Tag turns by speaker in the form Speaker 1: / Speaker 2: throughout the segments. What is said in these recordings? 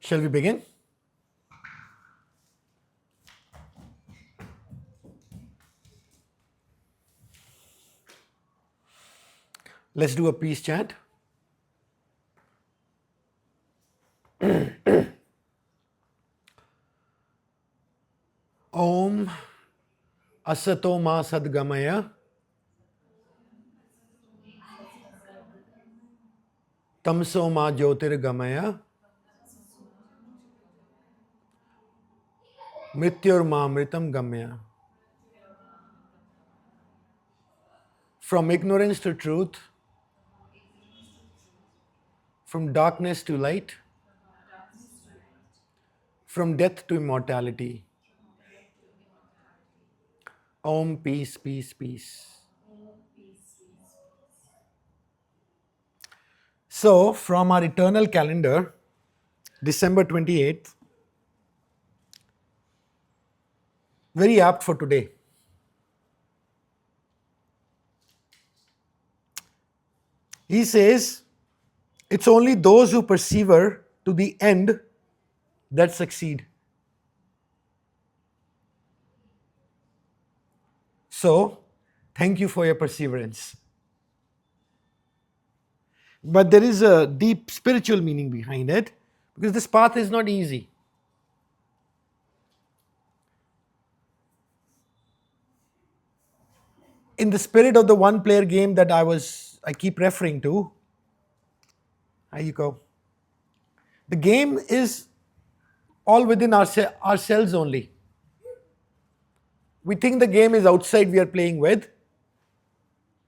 Speaker 1: Shall we begin? Let's do a peace chant. Om Asato Ma Sadgamaya Tamso Ma Jyotirgamaya Mrityur Ma Mritam Gamya. From ignorance to truth, from darkness to light, from death to immortality. Om, peace, peace, peace. So, from our eternal calendar, December 28th, very apt for today. He says, it's only those who persevere to the end that succeed. So, thank you for your perseverance. But there is a deep spiritual meaning behind it, because this path is not easy. In the spirit of the one-player game that I keep referring to, here you go. The game is all within ourselves only. We think the game is outside we are playing with,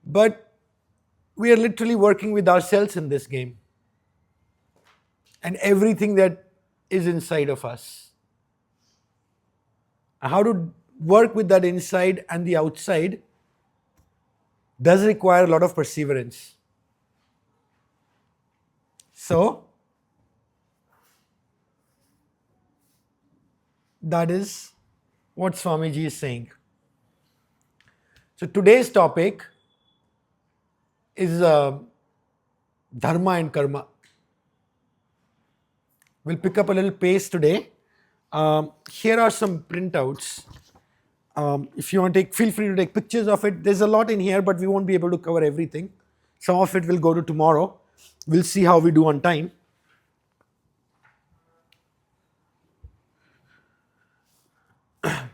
Speaker 1: but we are literally working with ourselves in this game. And everything that is inside of us. How to work with that inside and the outside does require a lot of perseverance. So, that is what Swamiji is saying. So, today's topic is Dharma and Karma. We'll pick up a little pace today. Here are some printouts. If you want to feel free to take pictures of it. There's a lot in here, but we won't be able to cover everything. Some of it will go to tomorrow. We'll see how we do on time.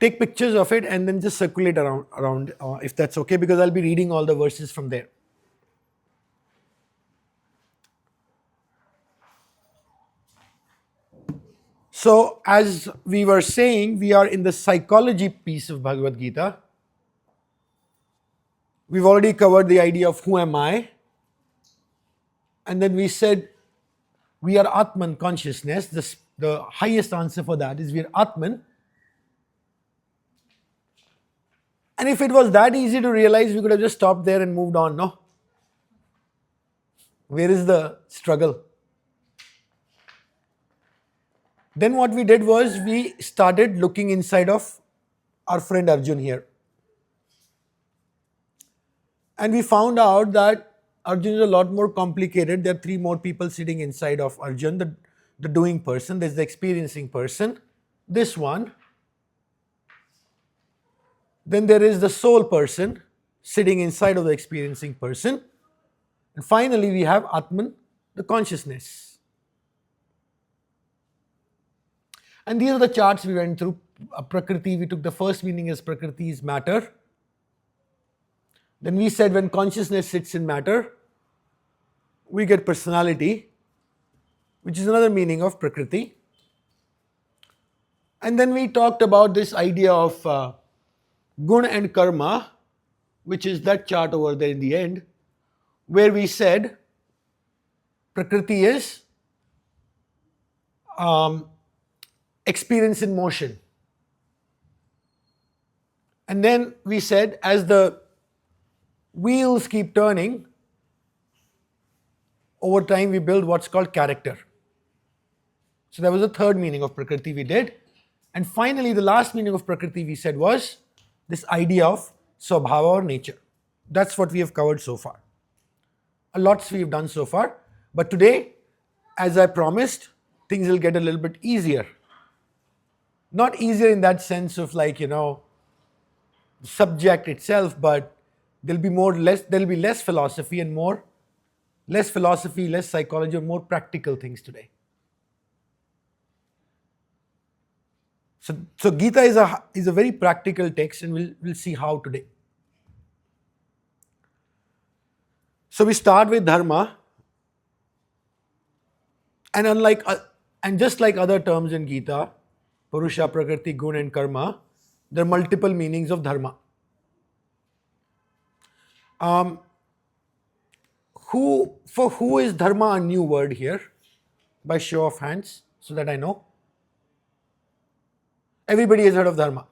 Speaker 1: Take pictures of it and then just circulate around if that's okay, because I'll be reading all the verses from there. So, as we were saying, we are in the psychology piece of Bhagavad Gita. We've already covered the idea of who am I. And then we said we are Atman, consciousness. The highest answer for that is we are Atman. And if it was that easy to realize, we could have just stopped there and moved on, no? Where is the struggle? Then what we did was we started looking inside of our friend Arjun here. And we found out that Arjun is a lot more complicated. There are 3 more people sitting inside of Arjun, the doing person. There's the experiencing person, this one. Then there is the soul person sitting inside of the experiencing person. And finally we have Atman, the consciousness. And these are the charts we went through. Prakriti, we took the first meaning as Prakriti is matter. Then we said when consciousness sits in matter, we get personality, which is another meaning of Prakriti. And then we talked about this idea of Guna and Karma, which is that chart over there in the end, where we said Prakriti is experience in motion. And then we said as the wheels keep turning, over time we build what's called character. So that was the third meaning of Prakriti we did. And finally the last meaning of Prakriti we said was this idea of Swabhava or nature. That's what we have covered so far. A lot we have done so far. But today, as I promised, things will get a little bit easier. Not easier in that sense of like, subject itself, but there'll be less philosophy and less philosophy, less psychology, more practical things today. So Gita is a very practical text, and we'll see how today. So we start with Dharma, and just like other terms in Gita, Purusha, Prakriti, Gun, and Karma, there are multiple meanings of Dharma. For who is Dharma a new word here? By show of hands, so that I know. Everybody has heard of Dharma.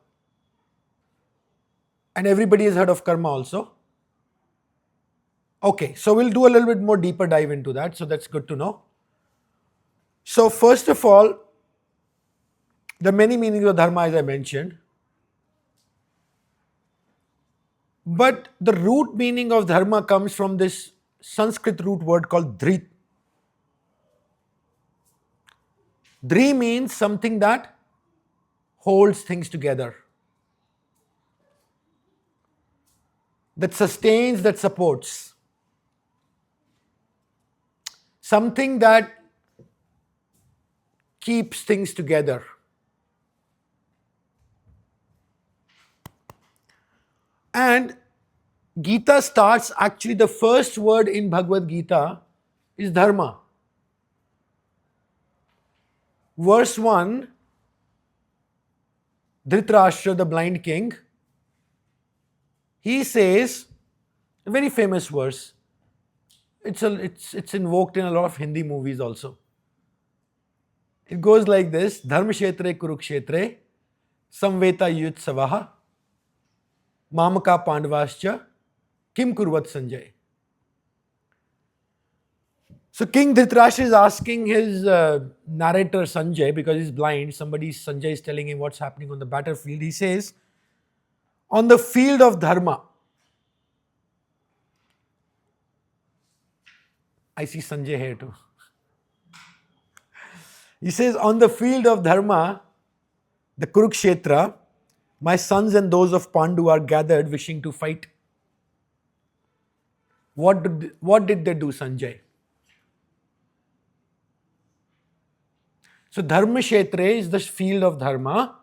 Speaker 1: And everybody has heard of Karma also. Okay, so we'll do a little bit more deeper dive into that, so that's good to know. So first of all, the many meanings of Dharma, as I mentioned. But the root meaning of Dharma comes from this Sanskrit root word called Dhri. Dhri means something that holds things together, that sustains, that supports. Something that keeps things together. And Gita starts, actually the first word in Bhagavad Gita is Dharma. Verse 1, Dhritarashtra, the blind king, he says, a very famous verse. It's invoked in a lot of Hindi movies also. It goes like this: Dharma kshetre kurukshetre samveta yutsavaha mamaka pandavascha kim kurvat Sanjay. So King Dhritarashtra is asking his narrator Sanjay, because he's blind. Sanjay is telling him what's happening on the battlefield. He says, on the field of Dharma. I see Sanjay here too. He says, on the field of Dharma, the Kurukshetra, my sons and those of Pandu are gathered wishing to fight. What did they do, Sanjay? So Dharma Kshetra is the field of Dharma.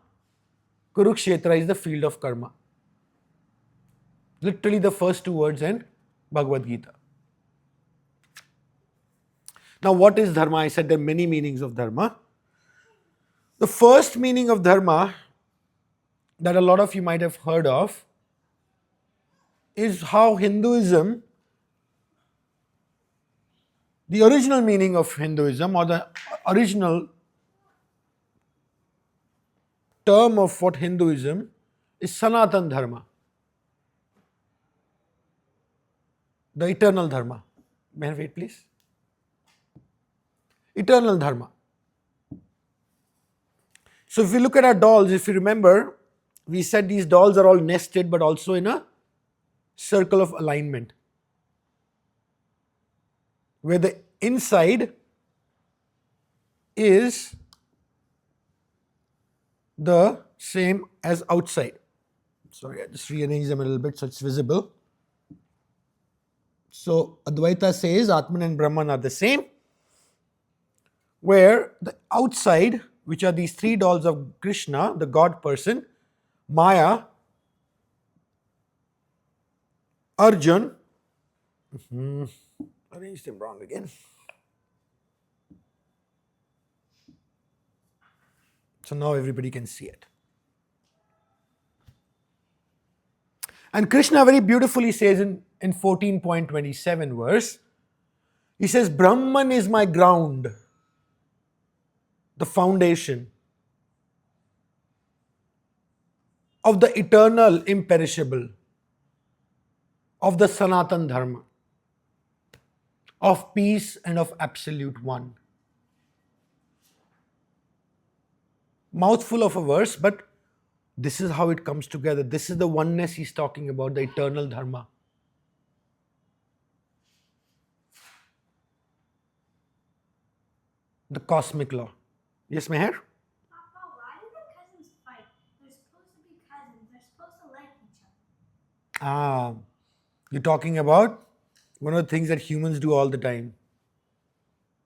Speaker 1: Kurukshetra is the field of Karma. Literally the first two words in Bhagavad Gita. Now what is Dharma? I said there are many meanings of Dharma. The first meaning of Dharma that a lot of you might have heard of is how Hinduism, the original meaning of Hinduism, or the original term of what Hinduism is, Sanatan Dharma, the eternal Dharma. May I wait, please? Eternal Dharma. So if we look at our dolls, if you remember, we said these dolls are all nested but also in a circle of alignment, where the inside is the same as outside. Sorry, I just rearranged them a little bit so it's visible. So Advaita says Atman and Brahman are the same, where the outside, which are these three dolls of Krishna, the God person, Maya, Arjun, arranged them wrong again. So now everybody can see it. And Krishna very beautifully says in 14.27 verse, he says, Brahman is my ground, the foundation of the eternal, imperishable, of the Sanatan Dharma, of peace and of absolute one. Mouthful of a verse, but this is how it comes together. This is the oneness he's talking about, the eternal Dharma. The cosmic law. Yes, Meher?
Speaker 2: Papa, why do the cousins fight? They're supposed to be cousins. They're supposed to like each other.
Speaker 1: You're talking about one of the things that humans do all the time.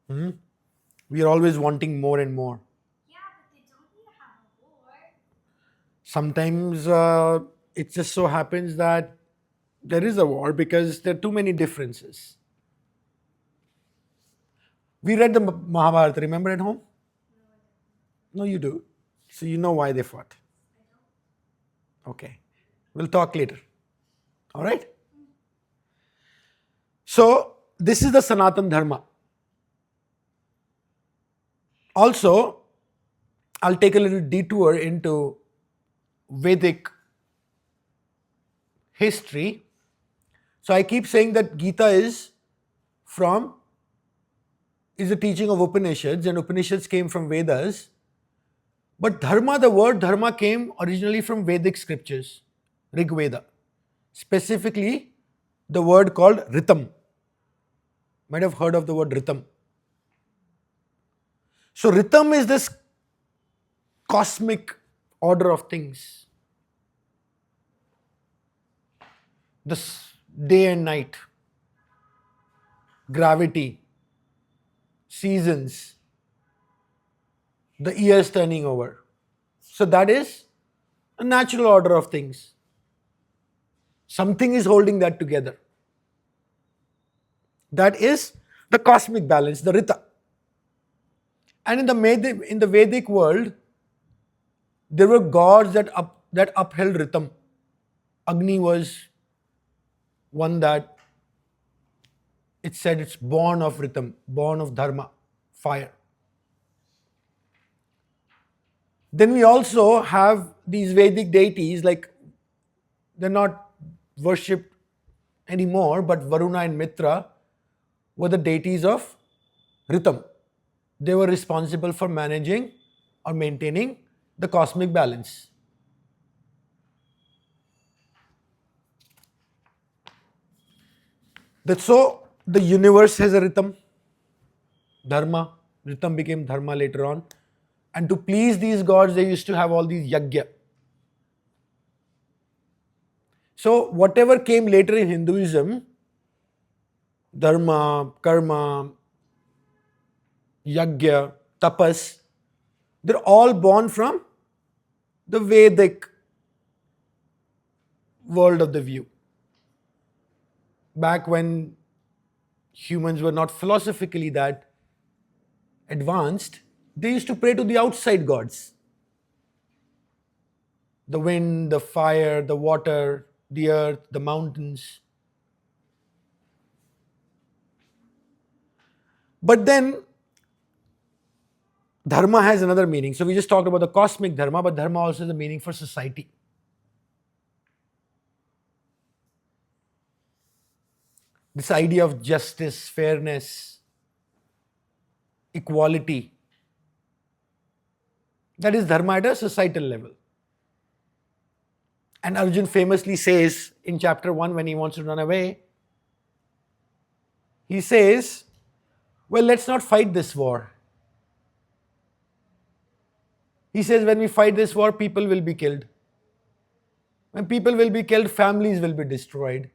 Speaker 1: We are always wanting more and more.
Speaker 2: Yeah, but they don't need to have a war.
Speaker 1: Sometimes it just so happens that there is a war because there are too many differences. We read the Mahabharata, remember at home? No, you do. So you know why they fought. Okay. We'll talk later. All right? So, this is the Sanatan Dharma. Also, I'll take a little detour into Vedic history. So, I keep saying that Gita is a teaching of Upanishads, and Upanishads came from Vedas. But Dharma, the word Dharma came originally from Vedic scriptures, Rig Veda. Specifically, the word called Ritam. Might have heard of the word Ritam. So, Ritam is this cosmic order of things. This day and night, gravity, seasons, the years turning over. So, that is a natural order of things. Something is holding that together. That is the cosmic balance, the Rita. And in the Vedic world, there were gods that upheld Ritam. Agni was one that it said it's born of Ritam, born of Dharma, fire. Then we also have these Vedic deities, like they're not worshipped anymore, but Varuna and Mitra were the deities of Ritam. They were responsible for managing or maintaining the cosmic balance. That's so the universe has a rhythm, Dharma. Rhythm became Dharma later on. And to please these gods, they used to have all these yagya. So whatever came later in Hinduism, Dharma, Karma, Yagya, Tapas, they're all born from the Vedic world of the view. Back when humans were not philosophically that advanced, they used to pray to the outside gods. The wind, the fire, the water, the earth, the mountains. But then Dharma has another meaning. So we just talked about the cosmic Dharma, but Dharma also has a meaning for society. This idea of justice, fairness, equality. That is Dharma at a societal level. And Arjun famously says in chapter 1 when he wants to run away, he says, well, let's not fight this war. He says, when we fight this war, people will be killed. When people will be killed, families will be destroyed.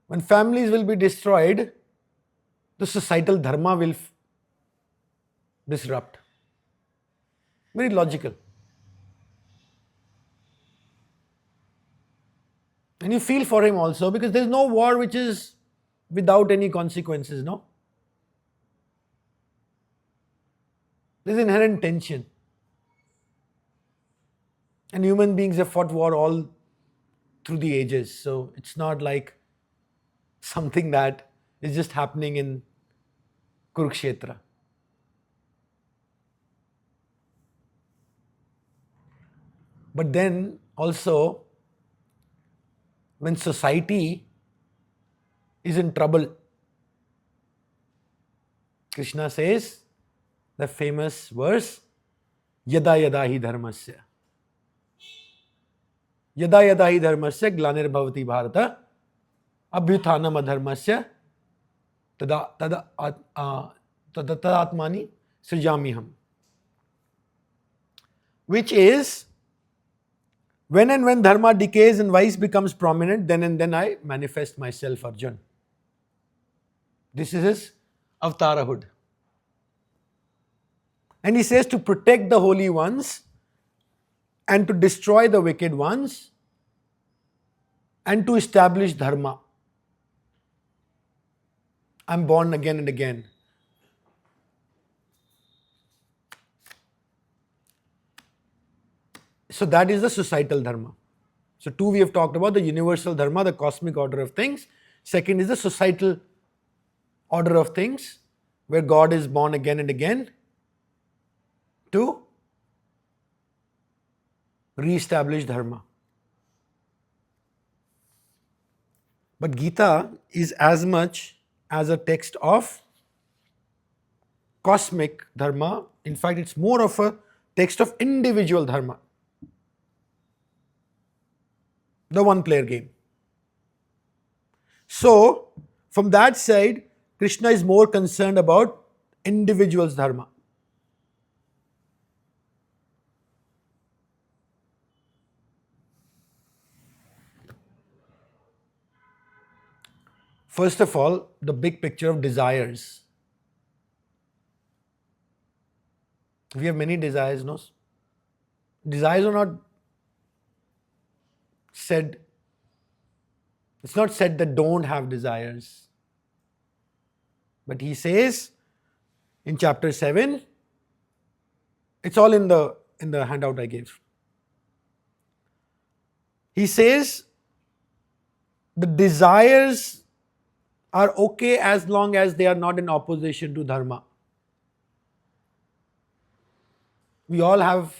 Speaker 1: When families will be destroyed, the societal dharma will disrupt. Very logical. And you feel for him also because there's no war which is without any consequences, no? There's inherent tension. And human beings have fought war all through the ages. So it's not like something that is just happening in Kurukshetra. But then also, when society is in trouble, Krishna says the famous verse, Yada yada hi dharmasya. Yada yada hi dharmasya glanir bhavati bharata abhyuthanam adharmasya tada tadatmani srijamiham. which is when and when dharma decays and vice becomes prominent, then and then I manifest myself, Arjun. This is his avatarahood. And he says to protect the holy ones and to destroy the wicked ones and to establish dharma. I'm born again and again. So that is the societal dharma. So two we have talked about, the universal dharma, the cosmic order of things. Second is the societal order of things, where God is born again and again to re-establish dharma. But Gita is as much as a text of cosmic dharma. In fact, it's more of a text of individual dharma. The one-player game. So, from that side, Krishna is more concerned about individual's dharma. First of all, the big picture of desires. We have many desires, no? Desires are not said, it's not said that don't have desires. But he says in chapter 7, it's all in the handout I gave. He says the desires are okay as long as they are not in opposition to dharma. We all have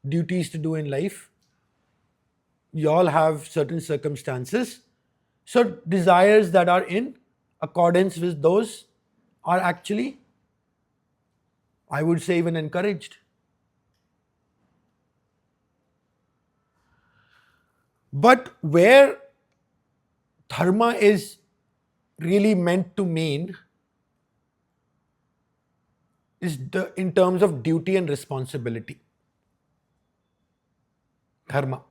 Speaker 1: duties to do in life. We all have certain circumstances. So desires that are in accordance with those are actually, I would say, even encouraged. But where dharma is really meant to mean is in terms of duty and responsibility. Dharma.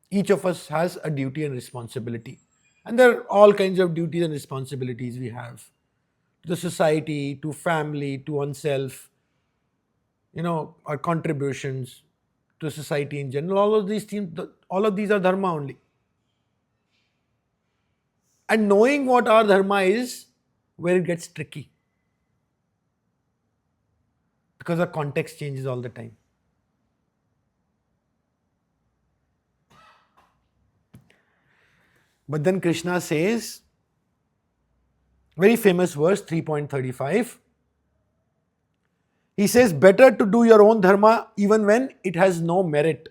Speaker 1: Each of us has a duty and responsibility. And there are all kinds of duties and responsibilities we have. To the society, to family, to oneself, our contributions to society in general. All of these are dharma only. And knowing what our dharma is, where it gets tricky. Because our context changes all the time. But then Krishna says, very famous verse 3.35. He says, better to do your own dharma even when it has no merit.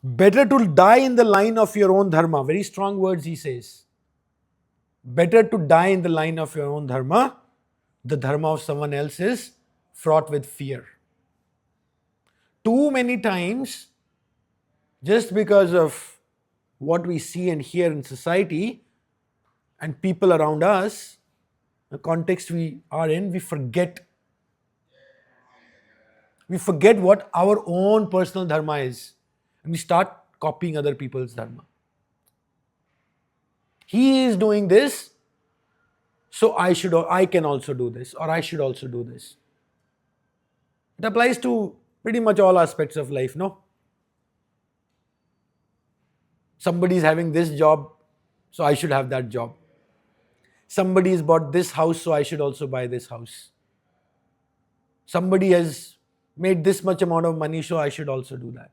Speaker 1: Better to die in the line of your own dharma. Very strong words he says. Better to die in the line of your own dharma. The dharma of someone else is fraught with fear. Too many times, just because of what we see and hear in society and people around us, the context we are in, we forget what our own personal dharma is. And we start copying other people's dharma. He is doing this, so I can also do this, or I should also do this. It applies to pretty much all aspects of life, no? Somebody is having this job, so I should have that job. Somebody has bought this house, so I should also buy this house. Somebody has made this much amount of money, so I should also do that.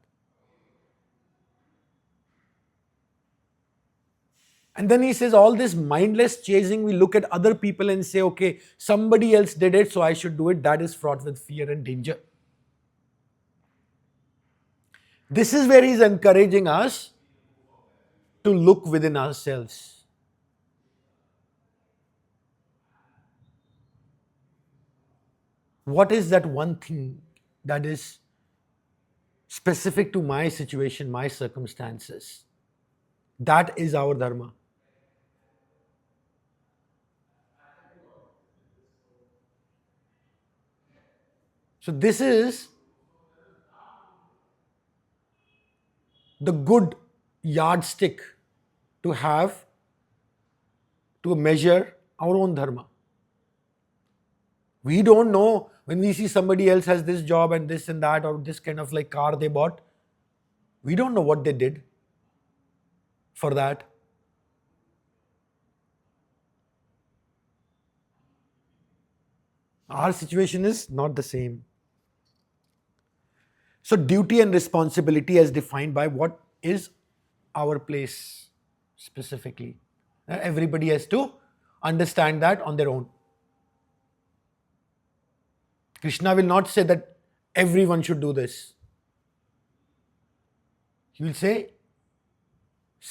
Speaker 1: And then he says all this mindless chasing, we look at other people and say, okay, somebody else did it, so I should do it. That is fraught with fear and danger. This is where he's encouraging us to look within ourselves. What is that one thing that is specific to my situation, my circumstances? That is our dharma. So this is the good yardstick to have to measure our own dharma. We don't know when we see somebody else has this job and this and that, or this kind of like car they bought. We don't know what they did for that. Our situation is not the same. So duty and responsibility as defined by what is our place specifically. Everybody has to understand that on their own. Krishna will not say that everyone should do this. He will say,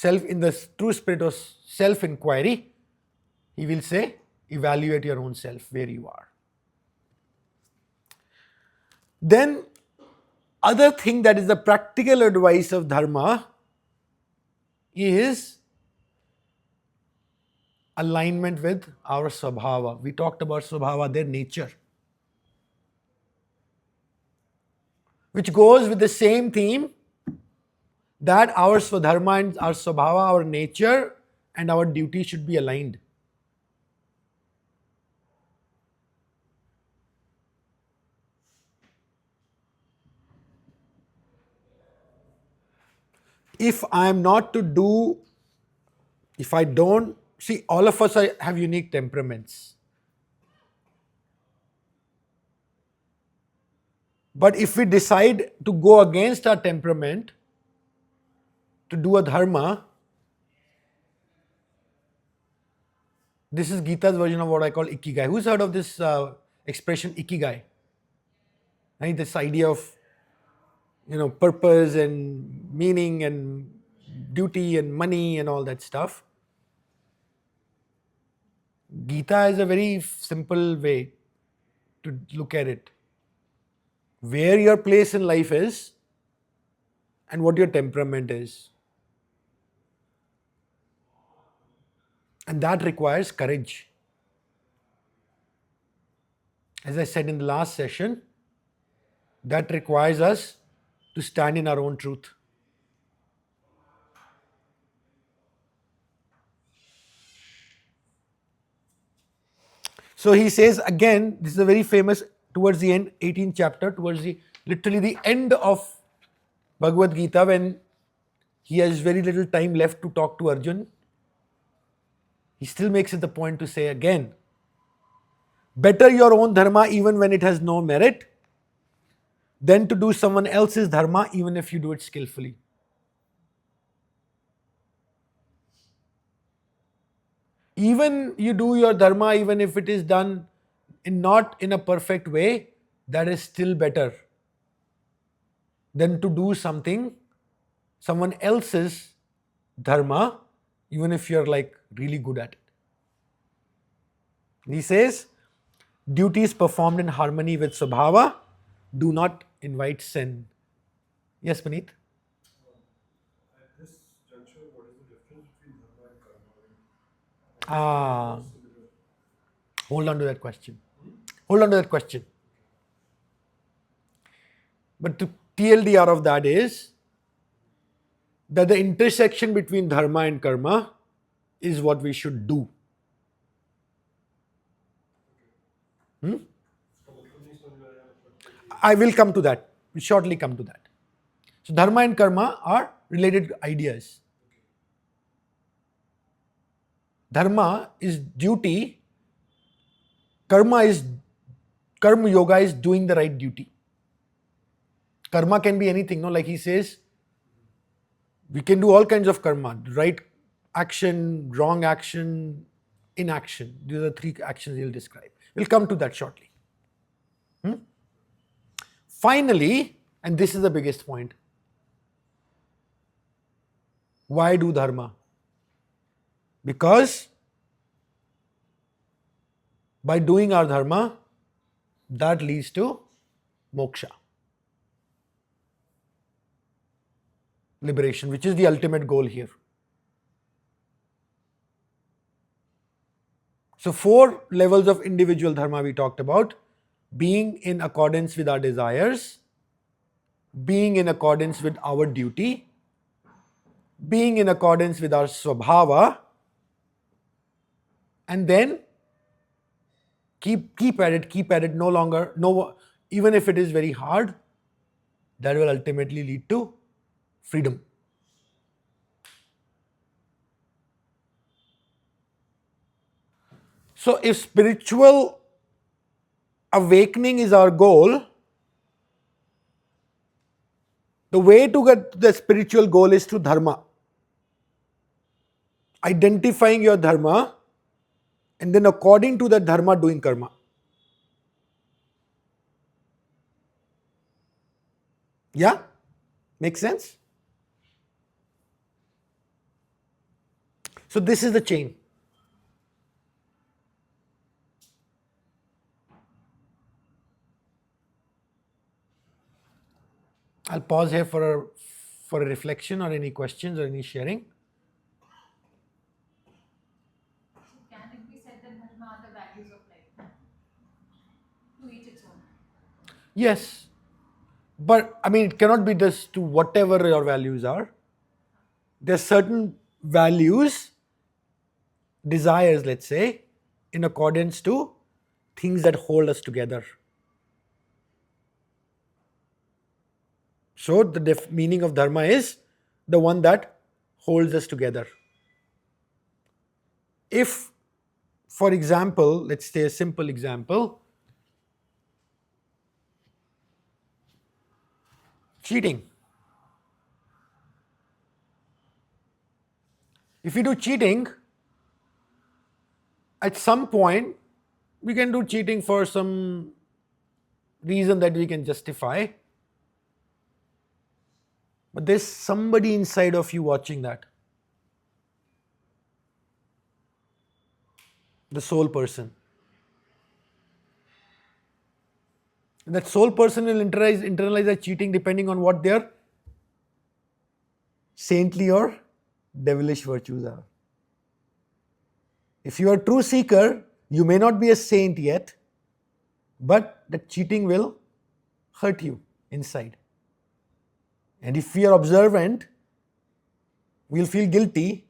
Speaker 1: in the true spirit of self-inquiry, he will say, evaluate your own self where you are. Then, other thing that is the practical advice of Dharma is alignment with our Swabhava. We talked about Swabhava, their nature, which goes with the same theme that our Swadharma and our Swabhava, our nature and our duty should be aligned. If I am not to do, if I don't, see, all of us have unique temperaments. But if we decide to go against our temperament, to do a dharma, this is Gita's version of what I call ikigai. Who's heard of this expression ikigai? Right? This idea of purpose and meaning and duty and money and all that stuff. Gita is a very simple way to look at it. Where your place in life is and what your temperament is. And that requires courage. As I said in the last session, that requires us to stand in our own truth. So he says again, this is a very famous, towards the end, 18th chapter, towards literally the end of Bhagavad Gita, when he has very little time left to talk to Arjun, he still makes it the point to say again, better your own dharma even when it has no merit than to do someone else's dharma even if you do it skillfully. Even you do your dharma, even if it is done not in a perfect way, that is still better than to do someone else's dharma, even if you're like really good at it. He says, duties performed in harmony with Swabhava do not invite sin. Yes, Puneet?
Speaker 3: At this juncture, what is the difference between dharma and karma?
Speaker 1: Hold on to that question. Hold on to that question. But the TLDR of that is that the intersection between dharma and karma is what we should do. I will come to that. We'll shortly come to that. So dharma and karma are related ideas. Dharma is duty. Karma yoga is doing the right duty. Karma can be anything, no? Like he says, we can do all kinds of karma. Right action, wrong action, inaction. These are the three actions he'll describe. We'll come to that shortly. Finally, and this is the biggest point, why do dharma? Because by doing our dharma, that leads to moksha, liberation, which is the ultimate goal here. So 4 levels of individual dharma we talked about. being in accordance with our desires, being in accordance with our duty, being in accordance with our swabhava, and then keep at it, no longer, no, even if it is very hard, that will ultimately lead to freedom. So if spiritual awakening is our goal, the way to get to the spiritual goal is through dharma. Identifying your dharma and then according to that dharma doing karma. Yeah? Makes sense? So this is the chain. I'll pause here for a reflection or any questions or any sharing.
Speaker 4: Can it be said that dharma are the values of life? To each its own.
Speaker 1: Yes. But I mean, it cannot be this to whatever your values are. There are certain values, desires, let's say, in accordance to things that hold us together. So the meaning of dharma is the one that holds us together. If, for example, let's say a simple example, cheating. If you do cheating, at some point, we can do cheating for some reason that we can justify. But there's somebody inside of you watching that. The soul person. And that soul person will internalize that cheating depending on what their saintly or devilish virtues are. If you are a true seeker, you may not be a saint yet, but the cheating will hurt you inside. And if we are observant, we'll feel guilty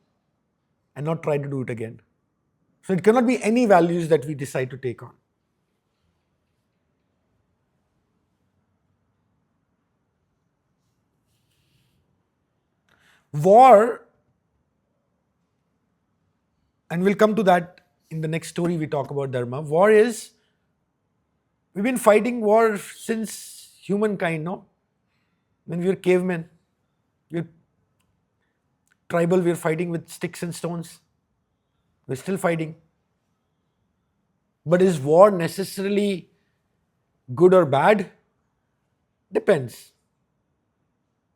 Speaker 1: and not try to do it again. So it cannot be any values that we decide to take on. War, and we'll come to that in the next story we talk about Dharma. War is, we've been fighting war since humankind, no? When we were cavemen, we were tribal, we were fighting with sticks and stones. We're still fighting. But is war necessarily good or bad? Depends.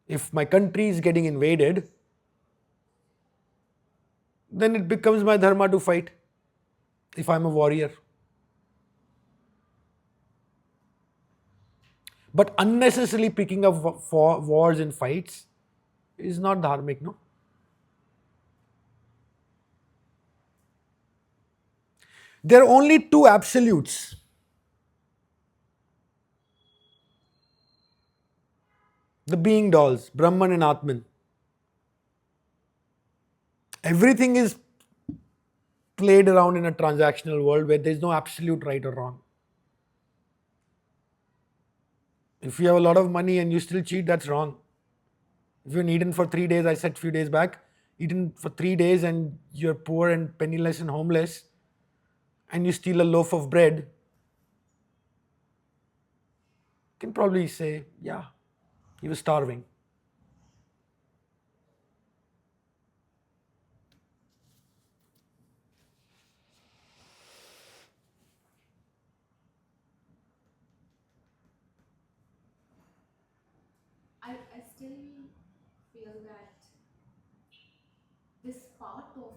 Speaker 1: If my country is getting invaded, then it becomes my dharma to fight if I'm a warrior. But unnecessarily picking up for wars and fights is not dharmic, no? There are only two absolutes. The being dolls, Brahman and Atman. Everything is played around in a transactional world where there's no absolute right or wrong. If you have a lot of money and you still cheat, that's wrong. If you're eaten for 3 days, I said a few days back, eaten for 3 days and you're poor and penniless and homeless, and you steal a loaf of bread, you can probably say, yeah, he was starving.
Speaker 4: I still feel that this part of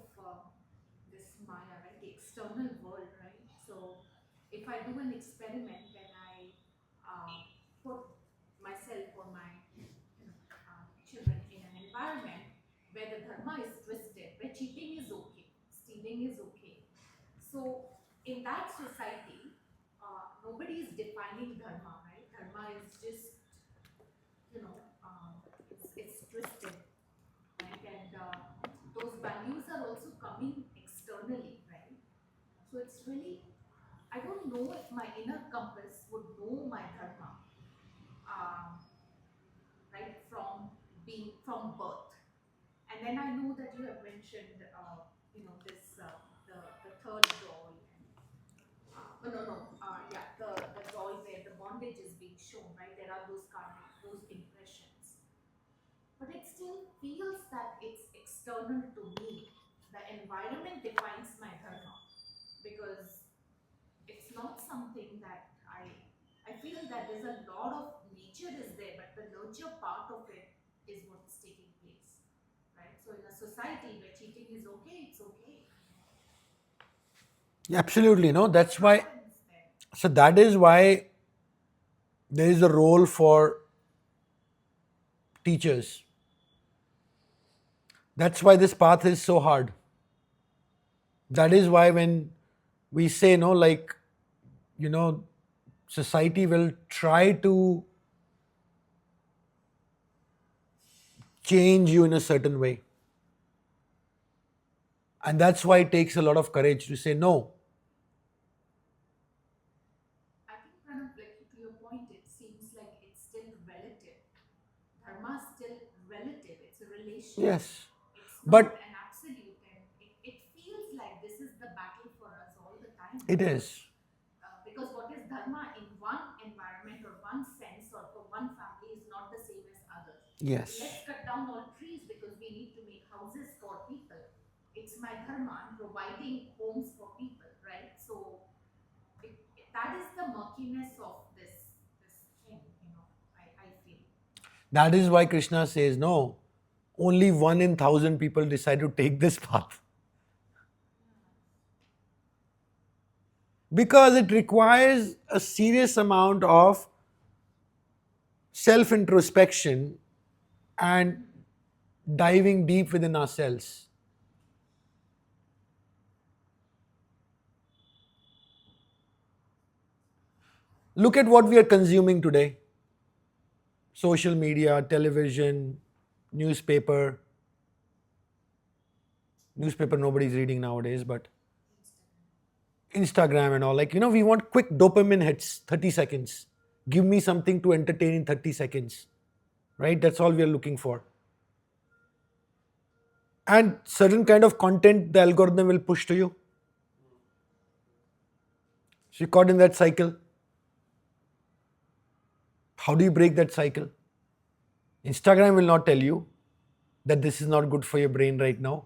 Speaker 4: this Maya, right, the external world, right? So if I do an experiment when I put myself or my children in an environment where the dharma is twisted, where cheating is okay, stealing is okay. So in that society, no nobody is defining dharma, right? Dharma is just, it's twisted, right? And those values are also coming externally, right? So it's really, I don't know if my inner compass would know my dharma, um, right, from birth. And then I know that you have mentioned, this the third joy, and yeah, the joy where the bondage is being shown, right? There are those karmic, those impressions, but it still feels that it's external to me. The environment defines my dharma because it's not something that I feel that there's a lot of nature is there, but the nurture part of it is what's taking place, right? So in a society where cheating is okay, it's okay.
Speaker 1: Absolutely, no. That's
Speaker 4: What
Speaker 1: why.
Speaker 4: happens then?
Speaker 1: So that is why there is a role for teachers. That's why this path is so hard. That is why when we say no, like, society will try to change you in a certain way. And that's why it takes a lot of courage to say no.
Speaker 4: I think, Pranav, like to your point, it seems like it's still relative. Dharma is still relative. It's a relation.
Speaker 1: Yes.
Speaker 4: It's
Speaker 1: But
Speaker 4: not an absolute, and it feels like this is the battle for us all the time.
Speaker 1: it is.
Speaker 4: Because what is dharma in one environment or one sense or for one family is not the same as others.
Speaker 1: Yes.
Speaker 4: Let's cut down all trees because we need to make houses for people. It's my dharma. I'm providing homes for people, right? So that is the murkiness of this thing, I feel.
Speaker 1: That is why Krishna says no. Only 1 in 1,000 people decide to take this path. Because it requires a serious amount of self introspection and diving deep within ourselves. Look at what we are consuming today: social media, television, newspaper. Newspaper nobody's reading nowadays, but Instagram and all. Like, we want quick dopamine hits, 30 seconds. Give me something to entertain in 30 seconds. Right? That's all we are looking for. And certain kind of content the algorithm will push to you. So you're caught in that cycle. How do you break that cycle? Instagram will not tell you that this is not good for your brain right now.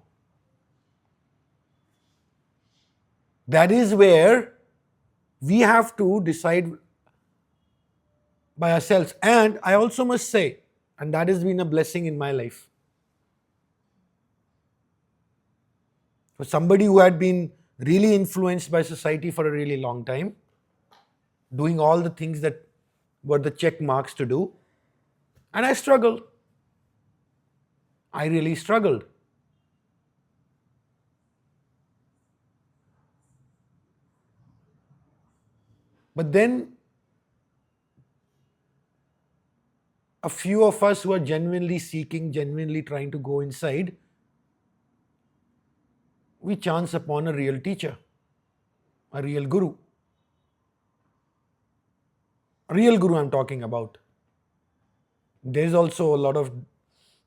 Speaker 1: That is where we have to decide by ourselves. And I also must say, and that has been a blessing in my life. For somebody who had been really influenced by society for a really long time, doing all the things that were the check marks to do, and I struggled. I really struggled. But then a few of us who are genuinely seeking, genuinely trying to go inside, we chance upon a real teacher, a real guru. A real guru I'm talking about. There's also a lot of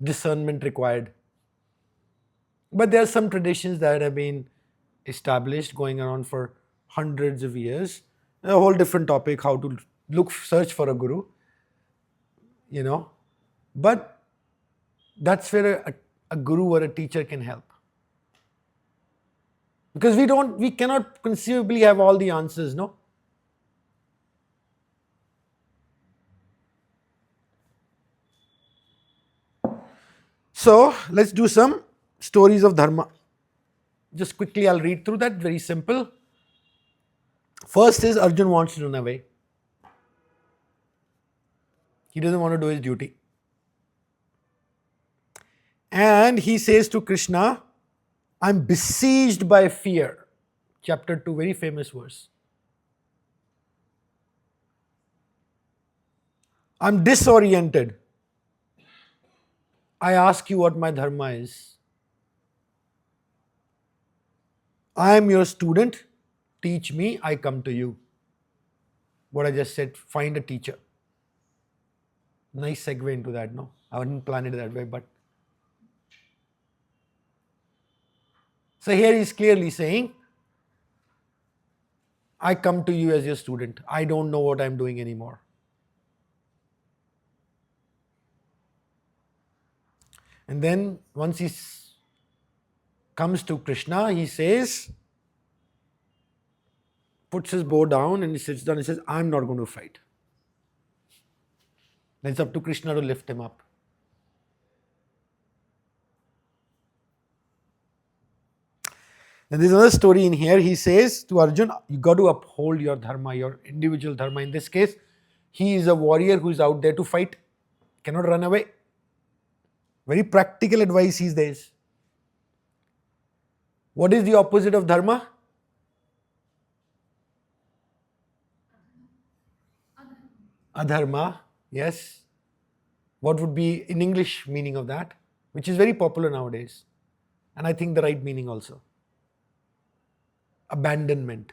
Speaker 1: discernment required. But there are some traditions that have been established, going around for hundreds of years. A whole different topic, how to search for a guru, But that's where a guru or a teacher can help. Because we cannot conceivably have all the answers, no? So let's do some stories of Dharma. Just quickly, I'll read through that, very simple. First is Arjun wants to run away. He doesn't want to do his duty. And he says to Krishna, I'm besieged by fear. Chapter 2, very famous verse. I'm disoriented. I ask you what my dharma is. I am your student. Teach me. I come to you. What I just said, find a teacher. Nice segue into that, no? I wouldn't plan it that way, but. So here he's clearly saying, I come to you as your student. I don't know what I'm doing anymore. And then once he comes to Krishna, he says, puts his bow down and he sits down and says, I'm not going to fight. Then it's up to Krishna to lift him up. And there's another story in here. He says to Arjun, you got to uphold your dharma, your individual dharma. In this case, he is a warrior who is out there to fight, cannot run away. Very practical advice these days. What is the opposite of dharma? Adharma, yes. What would be in English meaning of that? Which is very popular nowadays. And I think the right meaning also. Abandonment.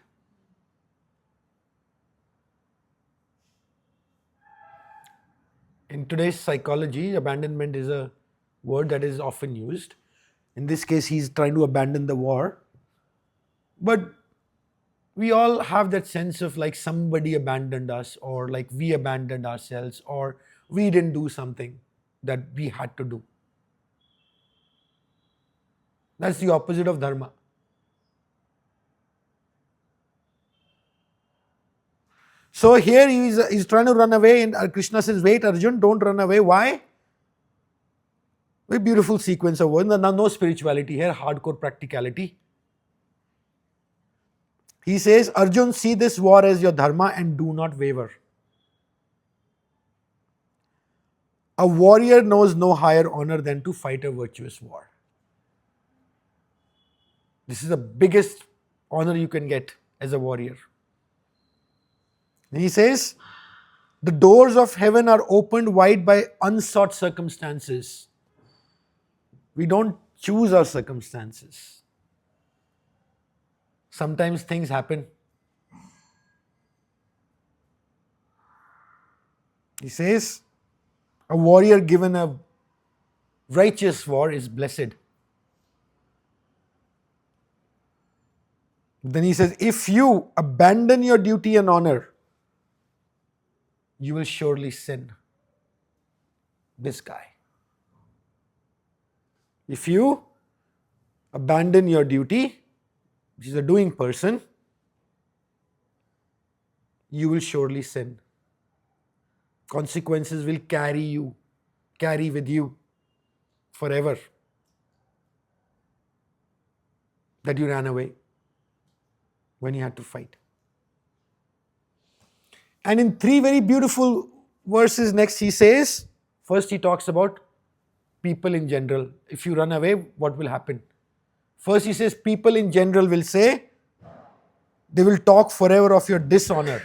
Speaker 1: In today's psychology, abandonment is a word that is often used. In this case, he's trying to abandon the war. But we all have that sense of like somebody abandoned us, or like we abandoned ourselves, or we didn't do something that we had to do. That's the opposite of dharma. So here he's trying to run away, and Krishna says, wait, Arjun, don't run away. Why? Very beautiful sequence of words. Now, no spirituality here, hardcore practicality. He says, Arjun, see this war as your dharma and do not waver. A warrior knows no higher honor than to fight a virtuous war. This is the biggest honor you can get as a warrior. And he says, the doors of heaven are opened wide by unsought circumstances. We don't choose our circumstances. Sometimes things happen. He says, a warrior given a righteous war is blessed. Then he says, if you abandon your duty and honor, you will surely sin. This guy. If you abandon your duty, which is a doing person, you will surely sin. Consequences will carry with you forever. That you ran away when you had to fight. And in 3 very beautiful verses next, he says, first he talks about people in general. If you run away, what will happen? First he says, people in general will say, they will talk forever of your dishonor.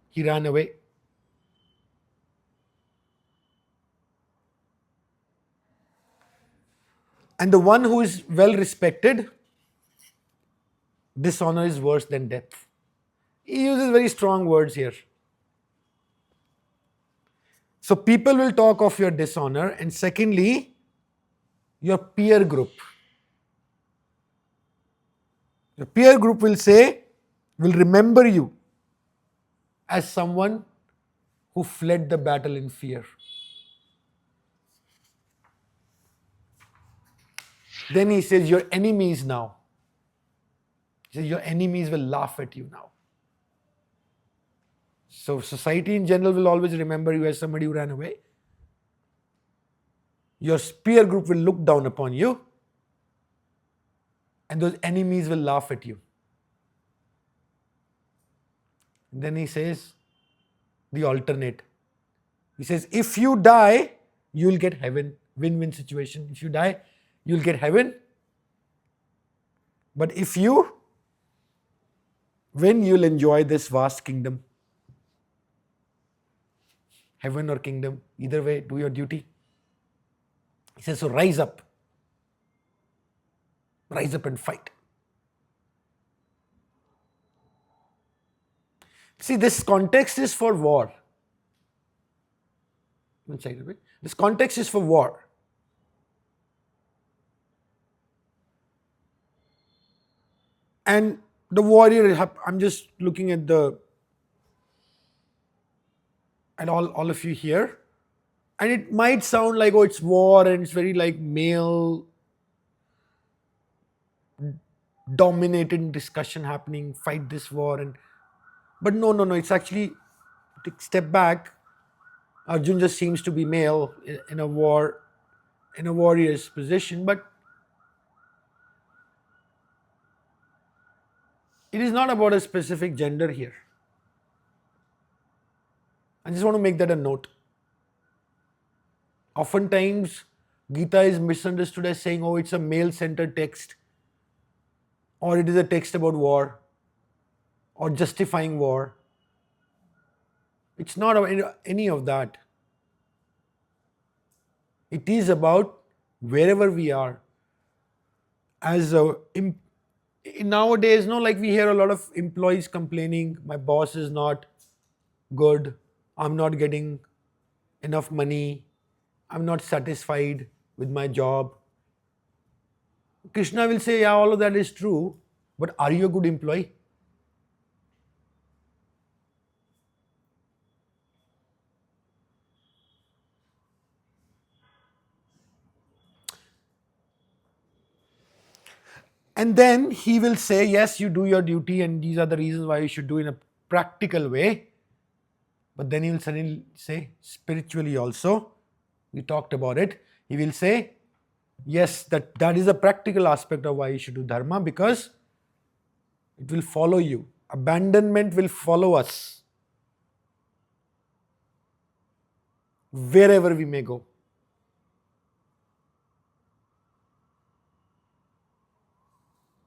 Speaker 1: He ran away. And the one who is well respected, dishonor is worse than death. He uses very strong words here. So people will talk of your dishonor, and secondly, your peer group. Your peer group will remember you as someone who fled the battle in fear. Then he says, your enemies now. He says, your enemies will laugh at you now. So society in general will always remember you as somebody who ran away. Your peer group will look down upon you, and those enemies will laugh at you. And then he says, the alternate. He says, if you die, you will get heaven. Win-win situation. If you die, you will get heaven. But if you win, you will enjoy this vast kingdom. heaven or kingdom. Either way, do your duty. He says, so rise up. Rise up and fight. See, this context is for war. One second, wait. This context is for war. And the warrior, I'm just looking at all of you here. And it might sound like, oh, it's war and it's very like male dominated discussion happening, fight this war. But no, it's actually, take a step back. Arjun just seems to be male in a war, in a warrior's position, but it is not about a specific gender here. I just want to make that a note. Oftentimes, Gita is misunderstood as saying, oh, it's a male-centered text, or it is a text about war, or justifying war. It's not about any of that. It is about wherever we are. As nowadays, no, like we hear a lot of employees complaining, my boss is not good, I'm not getting enough money, I'm not satisfied with my job. Krishna will say, yeah, all of that is true, but are you a good employee? And then he will say, yes, you do your duty, and these are the reasons why you should do in a practical way. But then he will suddenly say, spiritually also, we talked about it. He will say, yes, that is a practical aspect of why you should do dharma, because it will follow you. Abandonment will follow us wherever we may go.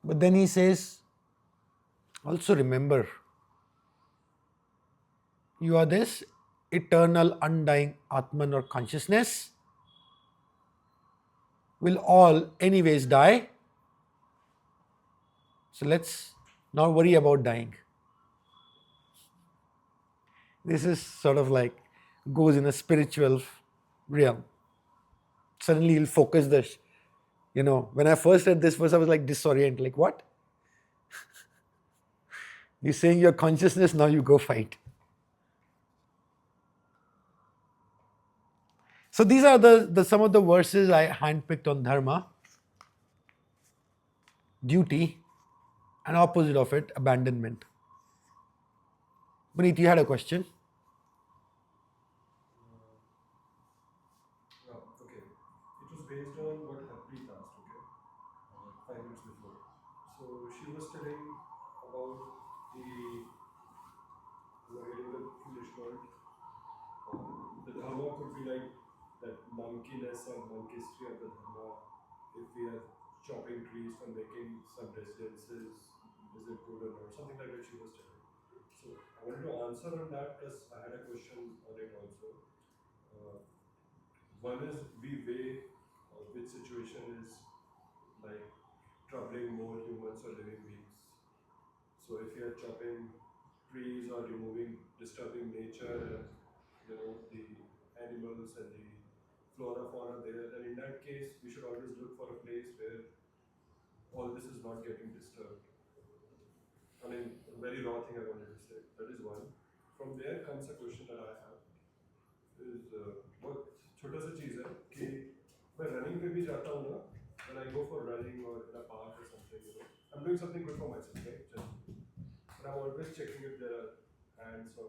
Speaker 1: But then he says, also remember, you are this eternal, undying Atman or consciousness, will all anyways die. So let's not worry about dying. This is sort of like goes in a spiritual realm. Suddenly you'll focus when I first read this verse, I was like disoriented. Like, what? You're saying your consciousness, now you go fight. So these are the some of the verses I handpicked on dharma, duty, and opposite of it, abandonment. Puneet, you had a question?
Speaker 3: Okay. It was based on what Harpreet asked, okay? 5 minutes before. So she was telling about getting the foolish world. The Dharma could be like that monkeyness or monkistry of the Dharma. If we are chopping trees for making some residences, is it good or not? Something like that she was telling. So I wanted to answer on that because I had a question on it also. Uh, One is we weigh which situation is like troubling more humans or living beings. So if you are chopping trees or removing disturbing nature and the animals and the flora fauna there, then in that case we should always look for a place where all this is not getting disturbed. I mean, a very raw thing I wanted to say. That is one. From there comes a question that I have is बहुत छोटा सा चीज़ है कि मैं running पे भी जाता हूँ ना, when I go for running or in a park or something, I'm doing something good for myself, right? But I'm always checking if there are ants or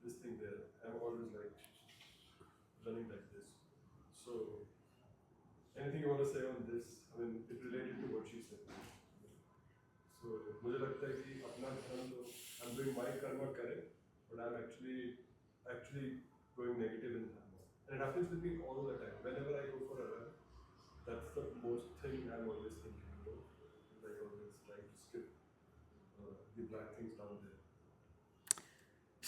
Speaker 3: this thing there. I'm always like running like this. So anything you want to say on this? I mean, it related to what she said. So मुझे लगता है कि अपना धर्म I'm doing my karma correct, but I'm actually going negative in dharma. And it happens with me all the time. Whenever I go for a run, that's the most thing I'm always thinking. Like always trying to skip the black things down there.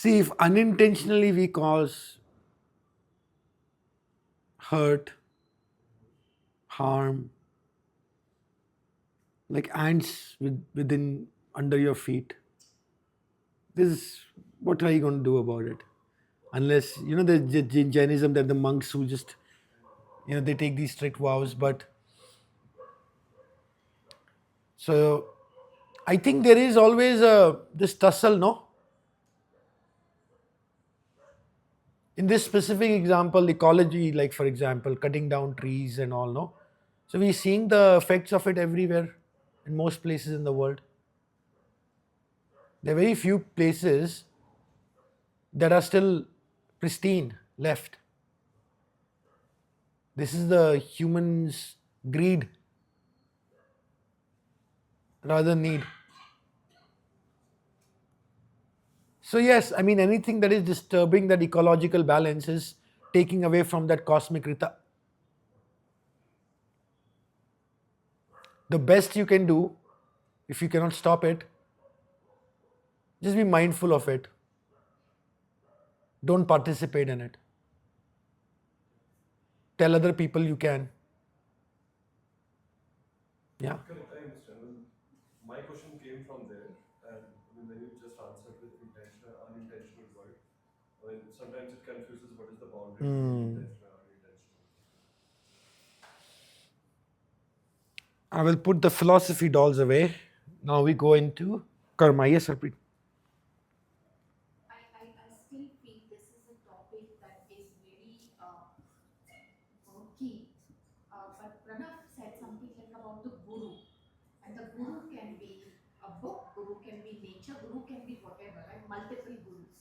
Speaker 1: See, if unintentionally we cause hurt, harm, like ants within under your feet, this is, what are you going to do about it? Unless, the Jainism, that the monks who just, they take these strict vows. But so I think there is always this tussle, no? In this specific example, ecology, like for example, cutting down trees and all, no? So we're seeing the effects of it everywhere, in most places in the world. There are very few places that are still pristine left. This is the human's greed rather than need. So yes, I mean, anything that is disturbing that ecological balance is taking away from that cosmic rita. The best you can do, if you cannot stop it, just be mindful of it. Don't participate in it. Tell other people you can. Yeah.
Speaker 3: Correct, I understand. Well, my question came from there, and when you just answered with intentional, unintentional word, sometimes it confuses what is the boundary between intentional and unintentional.
Speaker 1: I will put the philosophy dolls away. Now we go into karma. Yes, Harpreet.
Speaker 4: I still feel this is a topic that is very murky. But Pranav said something like about the guru. And the guru can be a book, guru can be nature, guru can be whatever, right? Multiple gurus.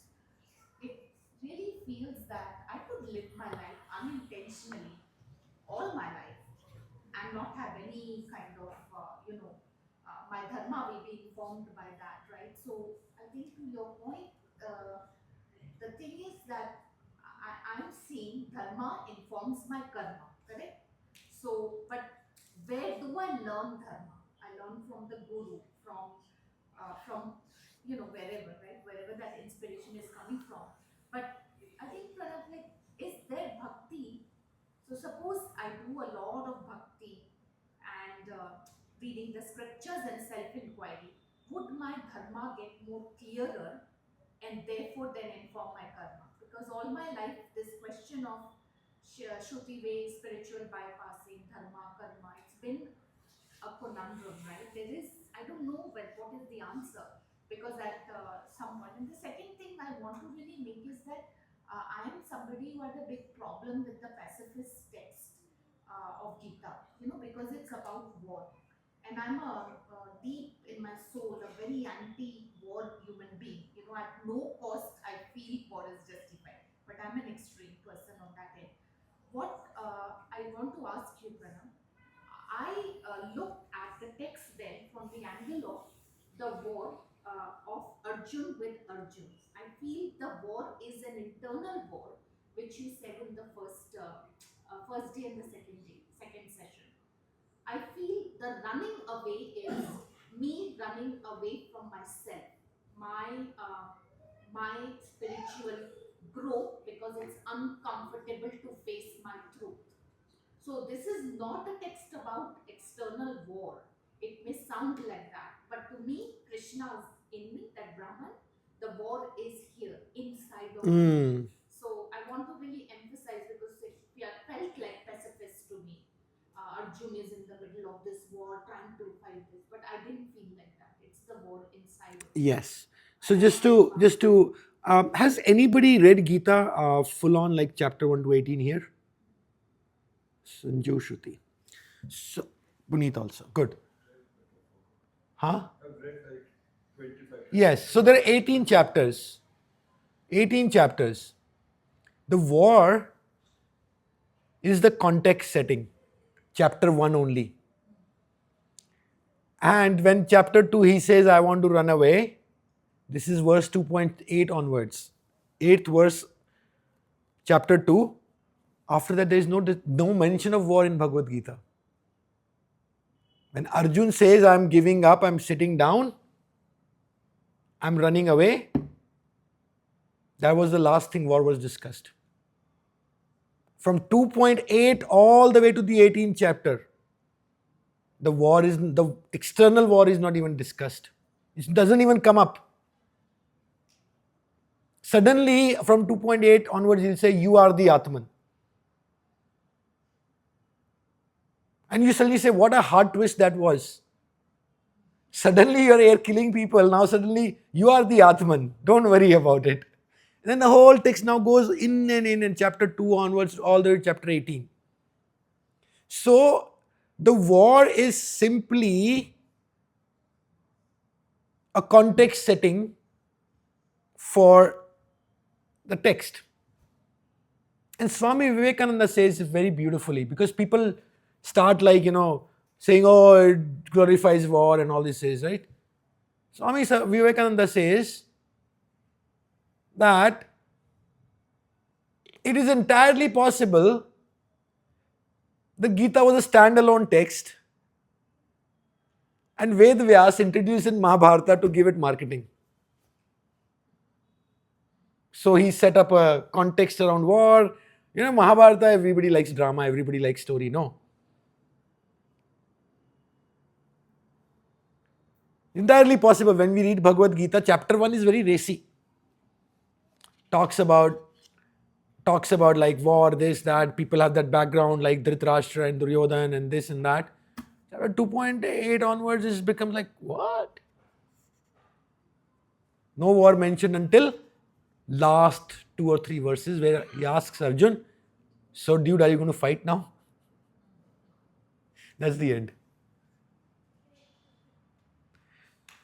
Speaker 4: It really feels that I could live my life unintentionally all my life and not have any kind of, my dharma will be informed by that, right? So I think to your point, the thing is that I'm seeing dharma informs my karma, correct? So, but where do I learn dharma? I learn from the guru, from wherever, right? Wherever that inspiration is coming from. But I think Pranav, like, is there bhakti? So suppose I do a lot of bhakti and reading the scriptures and self-inquiry, would my dharma get more clearer and therefore then inform my karma? Because all my life, this question of Shruti way, spiritual bypassing, dharma, karma, it's been a conundrum, right? There is, I don't know what is the answer, because at some point, and the second thing I want to really make is that I am somebody who had a big problem with the pacifist text of Gita, because it's about war. And I'm deep in my soul, a very anti-war human being. At no cost, I feel war is justified. But I'm an extreme person on that end. What I want to ask you, Pranav, I looked at the text then from the angle of the war of Arjun with Arjun. I feel the war is an internal war, which you said in the first day and the second session. I feel the running away is me running away from myself, my my spiritual growth, because it's uncomfortable to face my truth. So this is not a text about external war. It may sound like that, but to me, Krishna's in me, that Brahman, the war is here, inside of me. So I want to really emphasize, because it felt like pacifist to me. Arjun is in the middle of this war, trying to fight this, but I didn't feel like that. It's the war inside of me.
Speaker 1: Yes. So just to has anybody read Gita full on, like chapter 1 to 18 here? Sanju Shruti. So Puneet also. Good. Huh?
Speaker 3: I've read like 25.
Speaker 1: Yes. So there are 18 chapters. 18 chapters. The war is the context setting. Chapter 1 only. And when chapter 2 he says, I want to run away, this is verse 2.8 onwards. 8th verse, chapter 2. After that, there is no mention of war in Bhagavad Gita. When Arjun says, I'm giving up, I'm sitting down, I'm running away, That was the last thing war was discussed. From 2.8 all the way to the 18th chapter, the external war is not even discussed. It doesn't even come up. Suddenly, from 2.8 onwards, he'll say, "You are the Atman." And you suddenly say, "What a hard twist that was." Suddenly, you're here killing people. Now, suddenly, you are the Atman. Don't worry about it. And then the whole text now goes in and in, chapter 2 onwards, all the way to chapter 18. So, the war is simply a context setting for the text. And Swami Vivekananda says it very beautifully, because people start saying, "Oh, it glorifies war," and all this says, right? Swami Vivekananda says that it is entirely possible the Gita was a standalone text and Ved Vyas introduced in Mahabharata to give it marketing. So he set up a context around war. Mahabharata, everybody likes drama, everybody likes story. No. Entirely possible. When we read Bhagavad Gita, chapter 1 is very racy. Talks about like war, this, that. People have that background like Dhritarashtra and Duryodhan and this and that. Chapter 2.8 onwards, it becomes like, what? No war mentioned until last 2 or 3 verses, where he asks Arjun, "So, dude, are you going to fight now?" That's the end.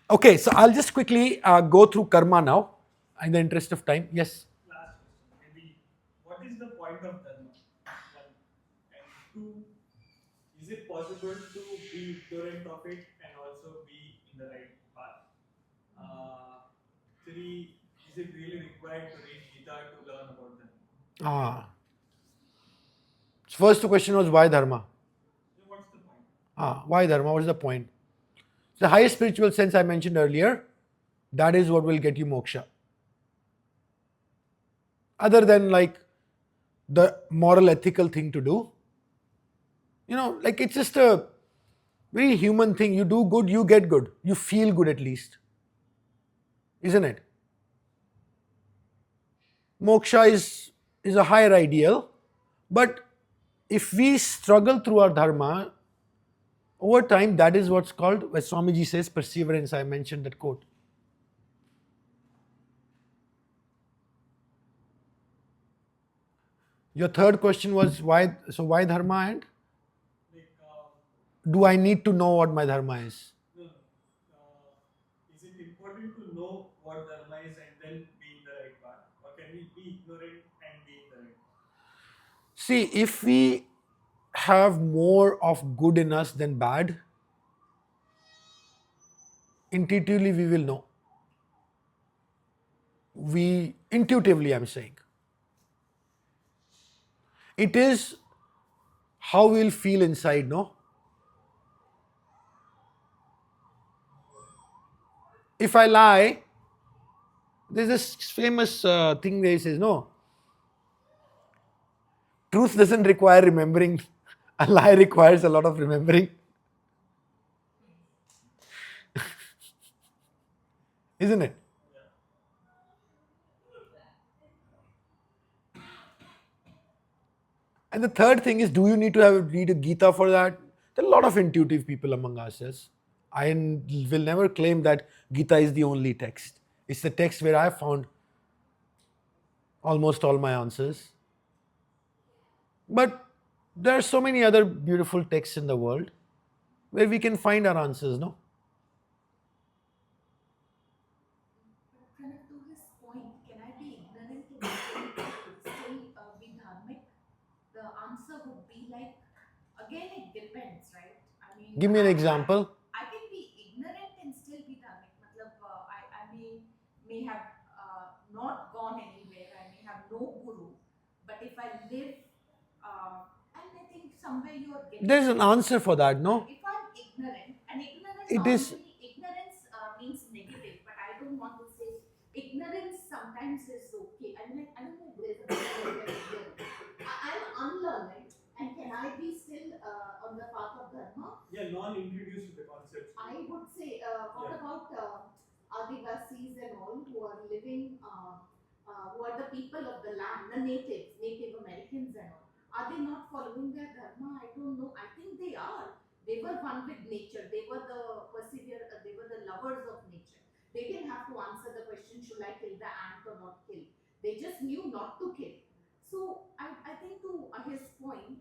Speaker 1: Okay, so I'll just quickly go through karma now, in the interest of time. Yes?
Speaker 5: Last question. Maybe what is the point of dharma? One. And two, is it possible to be ignorant of it and also be in the right path? Three, is it really required to read Gita to learn about dharma?
Speaker 1: First question was, why dharma?
Speaker 5: So what's the point?
Speaker 1: Why dharma? What is the point? The highest spiritual sense I mentioned earlier, that is what will get you moksha. Other than like the moral, ethical thing to do, it's just a very human thing. You do good, you get good. You feel good at least. Isn't it? Moksha is a higher ideal, but if we struggle through our dharma, over time, that is what's called, as Swamiji says, perseverance. I mentioned that quote. Your third question was why? So why dharma, and
Speaker 5: Like,
Speaker 1: do I need to know what my dharma is?
Speaker 5: no, no. Is it important to know what dharma is and then be in the right path? Or can we be ignorant and be in the right path?
Speaker 1: See, if we have more of good in us than bad, intuitively we will know. Intuitively, I'm saying. It is how we'll feel inside, no? If I lie, there's this famous thing where he says, no, truth doesn't require remembering, a lie requires a lot of remembering. Isn't it? And the third thing is, do you need to read a Gita for that? There are a lot of intuitive people among us. I will never claim that Gita is the only text. It's the text where I found almost all my answers. But there are so many other beautiful texts in the world where we can find our answers, no?
Speaker 4: Kind of to his point, can I be ignorant and still be dharmic? The answer would be like, again, it depends, right? I mean,
Speaker 1: Give me an example.
Speaker 4: I can be ignorant and still be dharmic. Matlab, I may have not gone anywhere. I may have no guru, but if I live, and I think somewhere you are getting.
Speaker 1: There's an answer for that, no?
Speaker 4: If I'm ignorant, and ignorance
Speaker 1: It is-
Speaker 4: ignorance means negative, but I don't want to say ignorance sometimes is okay are we still on the path of dharma?
Speaker 5: Yeah, non-introduced to the concepts.
Speaker 4: I would say, what
Speaker 5: Yeah.
Speaker 4: about Adivasis and all who are living, who are the people of the land, the natives, Native Americans and all? Are they not following their dharma? I don't know. I think they are. They were one with nature. They were the they were the lovers of nature. They didn't have to answer the question, should I kill the ant or not kill? They just knew not to kill. So I think to his point,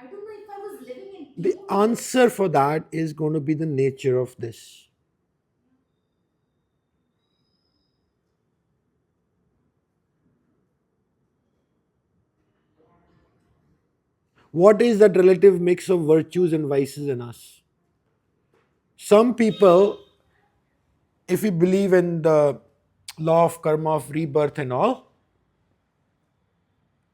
Speaker 4: I don't know if I was living in
Speaker 1: The
Speaker 4: tune with
Speaker 1: answer for that is going to be the nature of this. What is that relative mix of virtues and vices in us? Some people, if we believe in the law of karma, of rebirth and all,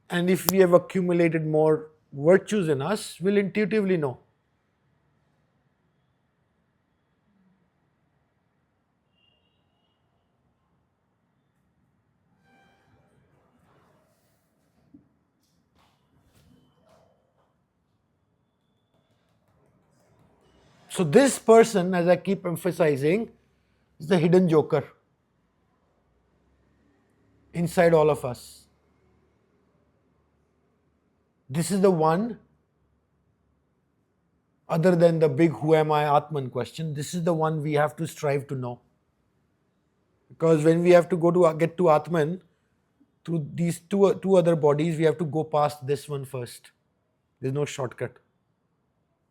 Speaker 1: and if we have accumulated more virtues in us, we'll intuitively know. So this person, as I keep emphasizing, is the hidden joker inside all of us. This is the one, other than the big who am I Atman question, this is the one we have to strive to know. Because when we have to go to get to Atman, through these two other bodies, we have to go past this one first. There's no shortcut.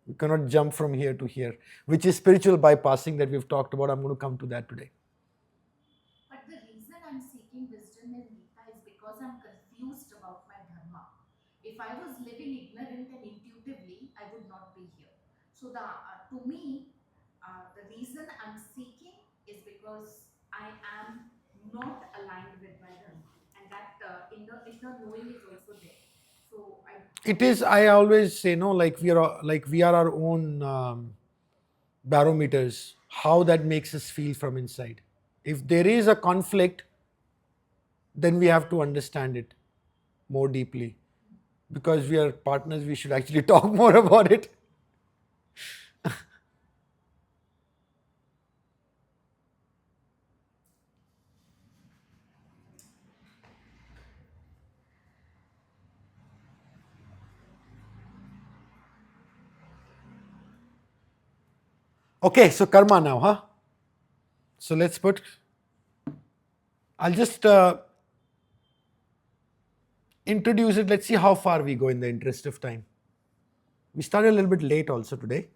Speaker 1: We cannot jump from here to here, which is spiritual bypassing that we've talked about. I'm going to come to that today.
Speaker 4: But the reason I'm seeking wisdom in Gita is because I'm confused about my dharma. If I was living ignorant and intuitively, I would not be here. So to me, the reason I'm seeking is because I am not aligned with my dharma, and that inner knowing is also there. So
Speaker 1: It is. I always say, no, like we are our own barometers. How that makes us feel from inside. If there is a conflict, then we have to understand it more deeply. Because we are partners, we should actually talk more about it. Okay, so karma now, huh? So let's put. I'll just introduce it. Let's see how far we go in the interest of time. We started a little bit late also today.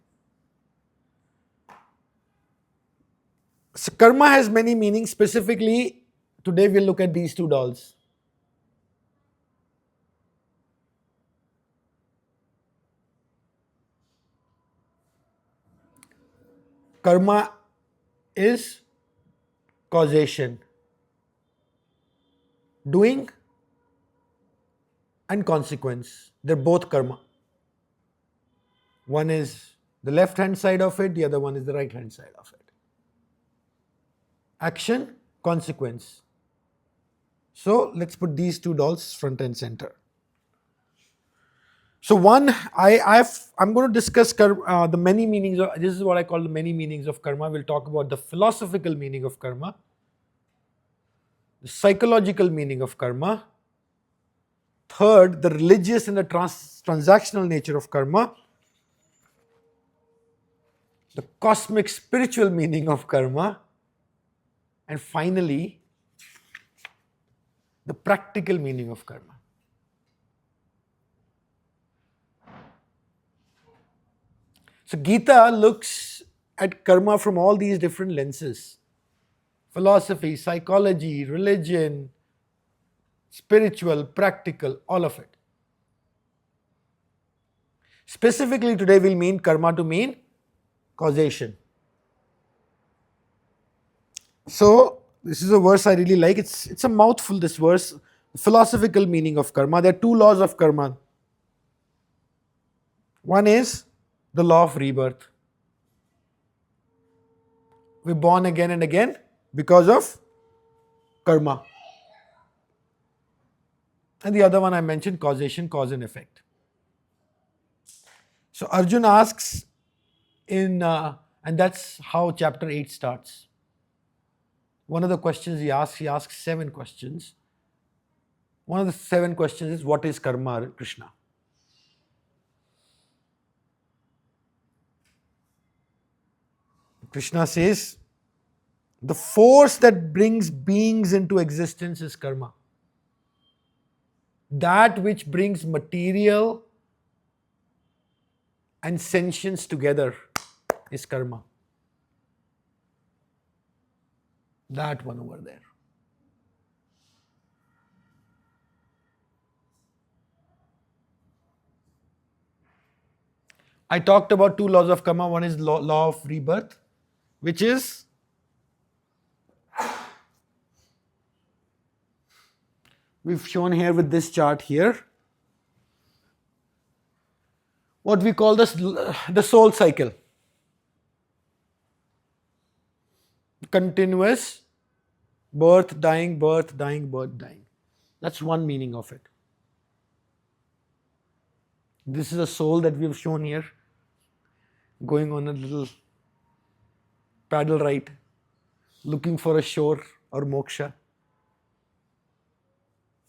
Speaker 1: So karma has many meanings. Specifically, today we'll look at these two dolls. Karma is causation, doing and consequence. They're both karma. One is the left hand side of it, the other one is the right hand side of it. Action, consequence. So let's put these two dolls front and center. So one, I'm going to discuss the many meanings. This is what I call the many meanings of karma. We'll talk about the philosophical meaning of karma, the psychological meaning of karma. Third, the religious and the transactional nature of karma. The cosmic spiritual meaning of karma. And finally, the practical meaning of karma. So Gita looks at karma from all these different lenses. Philosophy, psychology, religion, spiritual, practical, all of it. Specifically today we'll mean karma to mean causation. So this is a verse I really like. It's a mouthful, this verse. The philosophical meaning of karma. There are two laws of karma. One is the law of rebirth. We're born again and again because of karma. And the other one I mentioned, causation, cause and effect. So Arjun asks and that's how chapter 8 starts. One of the questions he asks 7 questions. One of the 7 questions is, what is karma, Krishna? Krishna says, the force that brings beings into existence is karma. That which brings material and sentience together is karma. That one over there. I talked about 2 laws of karma. One is law of rebirth, which is we've shown here with this chart here, what we call the soul cycle. Continuous birth, dying, birth, dying, birth, dying. That's one meaning of it. This is a soul that we've shown here, going on a little paddle ride, looking for a shore or moksha.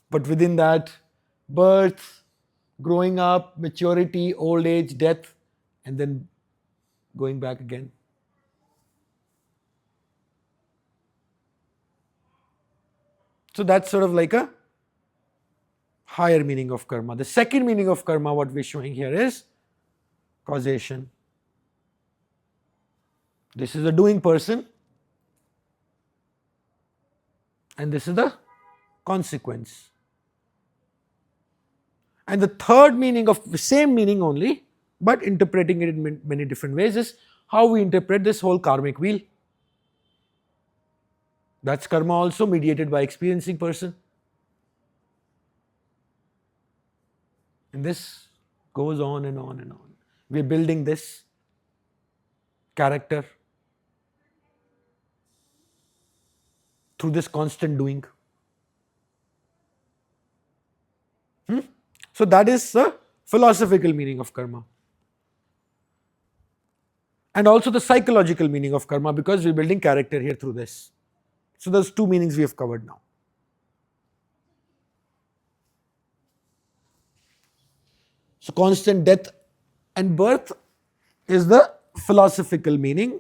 Speaker 1: But within that, birth, growing up, maturity, old age, death, and then going back again. So that's sort of like a higher meaning of karma. The second meaning of karma, what we're showing here, is causation. This is a doing person, and this is the consequence. And the third meaning of the same meaning only, but interpreting it in many different ways, is how we interpret this whole karmic wheel. That's karma also, mediated by experiencing person. And this goes on and on and on. We're building this character through this constant doing. So that is the philosophical meaning of karma. And also the psychological meaning of karma, because we're building character here through this. So those 2 meanings we have covered now. So constant death and birth is the philosophical meaning.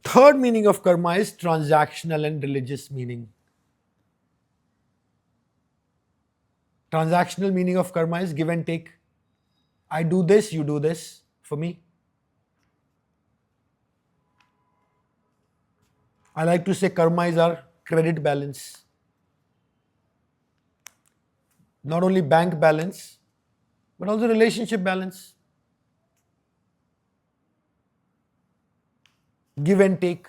Speaker 1: Third meaning of karma is transactional and religious meaning. Transactional meaning of karma is give and take. I do this, you do this for me. I like to say karma is our credit balance. Not only bank balance, but also relationship balance. Give and take.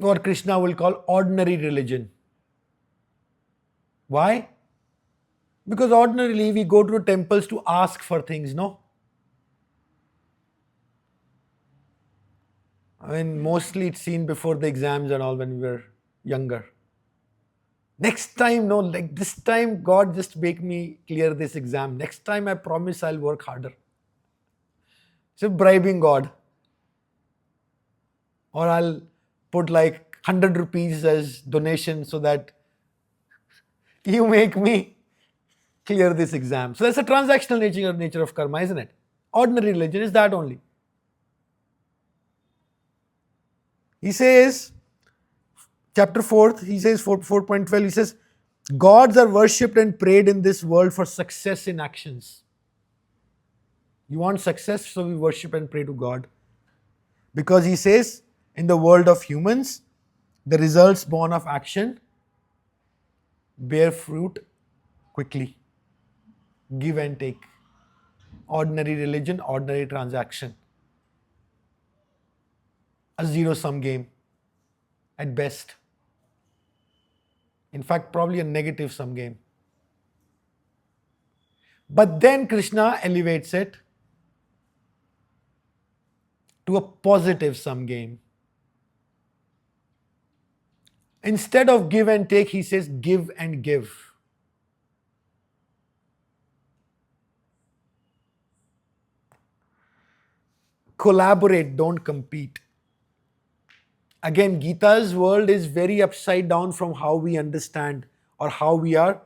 Speaker 1: Or Krishna will call ordinary religion. Why? Because ordinarily we go to temples to ask for things, no? I mean, mostly it's seen before the exams and all when we were younger. Next time, no, like this time, God just make me clear this exam. Next time, I promise I'll work harder. So bribing God. Or I'll put like 100 rupees as donation so that you make me clear this exam. So that's a transactional nature of karma, isn't it? Ordinary religion is that only. He says, chapter 4, he says 4.12, he says, gods are worshipped and prayed in this world for success in actions. You want success, so we worship and pray to God. Because he says, in the world of humans, the results born of action bear fruit quickly. Give and take. Ordinary religion, ordinary transaction. A zero-sum game at best. In fact, probably a negative sum game. But then Krishna elevates it to a positive sum game. Instead of give and take, he says give and give. Collaborate, don't compete. Again, Gita's world is very upside down from how we understand or how we are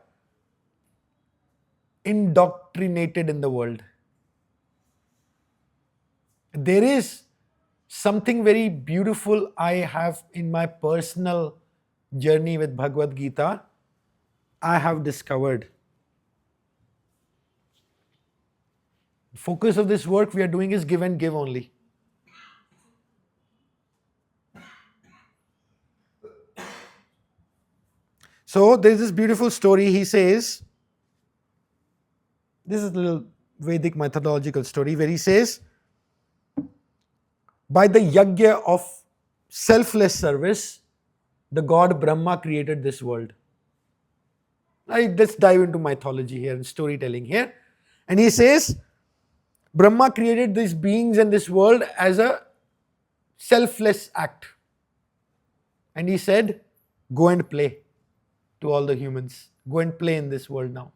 Speaker 1: indoctrinated in the world. There is something very beautiful I have in my personal journey with Bhagavad Gita. I have discovered. The focus of this work we are doing is give and give only. So there's this beautiful story. He says, this is a little Vedic methodological story where he says, by the yajna of selfless service, the god Brahma created this world. Let's dive into mythology here and storytelling here. And he says, Brahma created these beings and this world as a selfless act. And he said, go and play to all the humans. Go and play in this world now.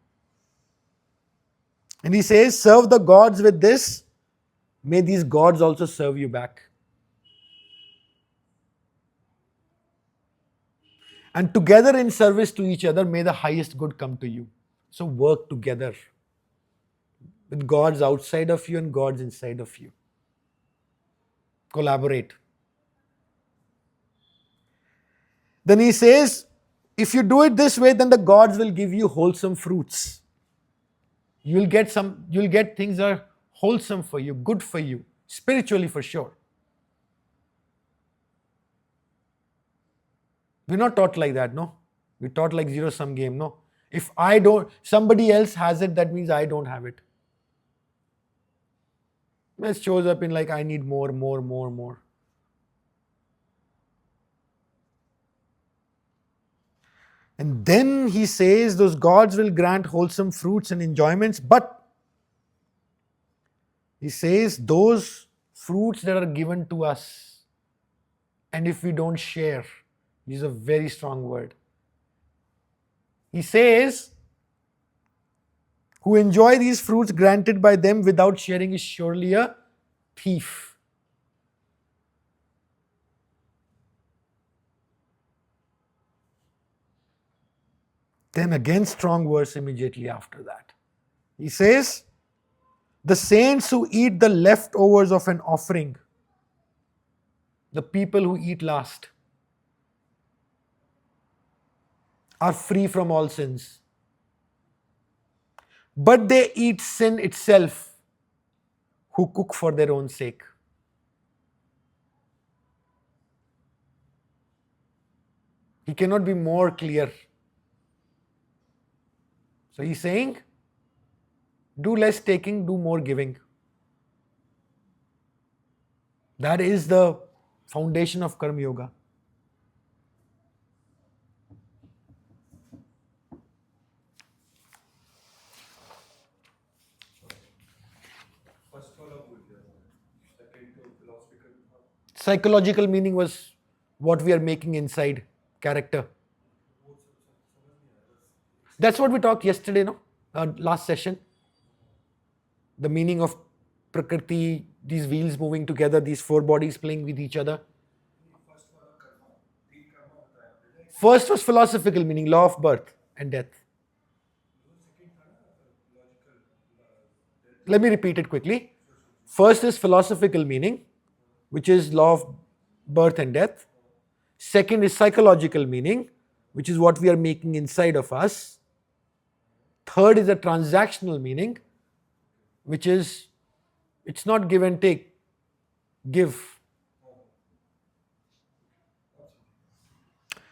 Speaker 1: And he says, serve the gods with this. May these gods also serve you back. And together in service to each other, may the highest good come to you. So work together with gods outside of you and gods inside of you. Collaborate. Then he says, if you do it this way, then the gods will give you wholesome fruits. You'll get things that are wholesome for you, good for you, spiritually for sure. We're not taught like that, no? We're taught like zero-sum game, no? If I don't, somebody else has it, that means I don't have it. It shows up in like, I need more. And then he says those gods will grant wholesome fruits and enjoyments, but he says those fruits that are given to us, and if we don't share, this is a very strong word. He says, who enjoy these fruits granted by them without sharing is surely a thief. Then again, strong verse immediately after that. He says, the saints who eat the leftovers of an offering, the people who eat last, are free from all sins. But they eat sin itself, who cook for their own sake. He cannot be more clear. So he's saying, do less taking, do more giving. That is the foundation of Karma Yoga.
Speaker 3: First one of Buddha, second to philosophical.
Speaker 1: Psychological meaning was what we are making inside, character. That's what we talked yesterday, no? Last session. The meaning of Prakriti, these wheels moving together, these four bodies playing with each other. First was philosophical meaning, law of birth and death. Let me repeat it quickly. First is philosophical meaning, which is law of birth and death. Second is psychological meaning, which is what we are making inside of us. Third is a transactional meaning, which is, it's not give and take, give.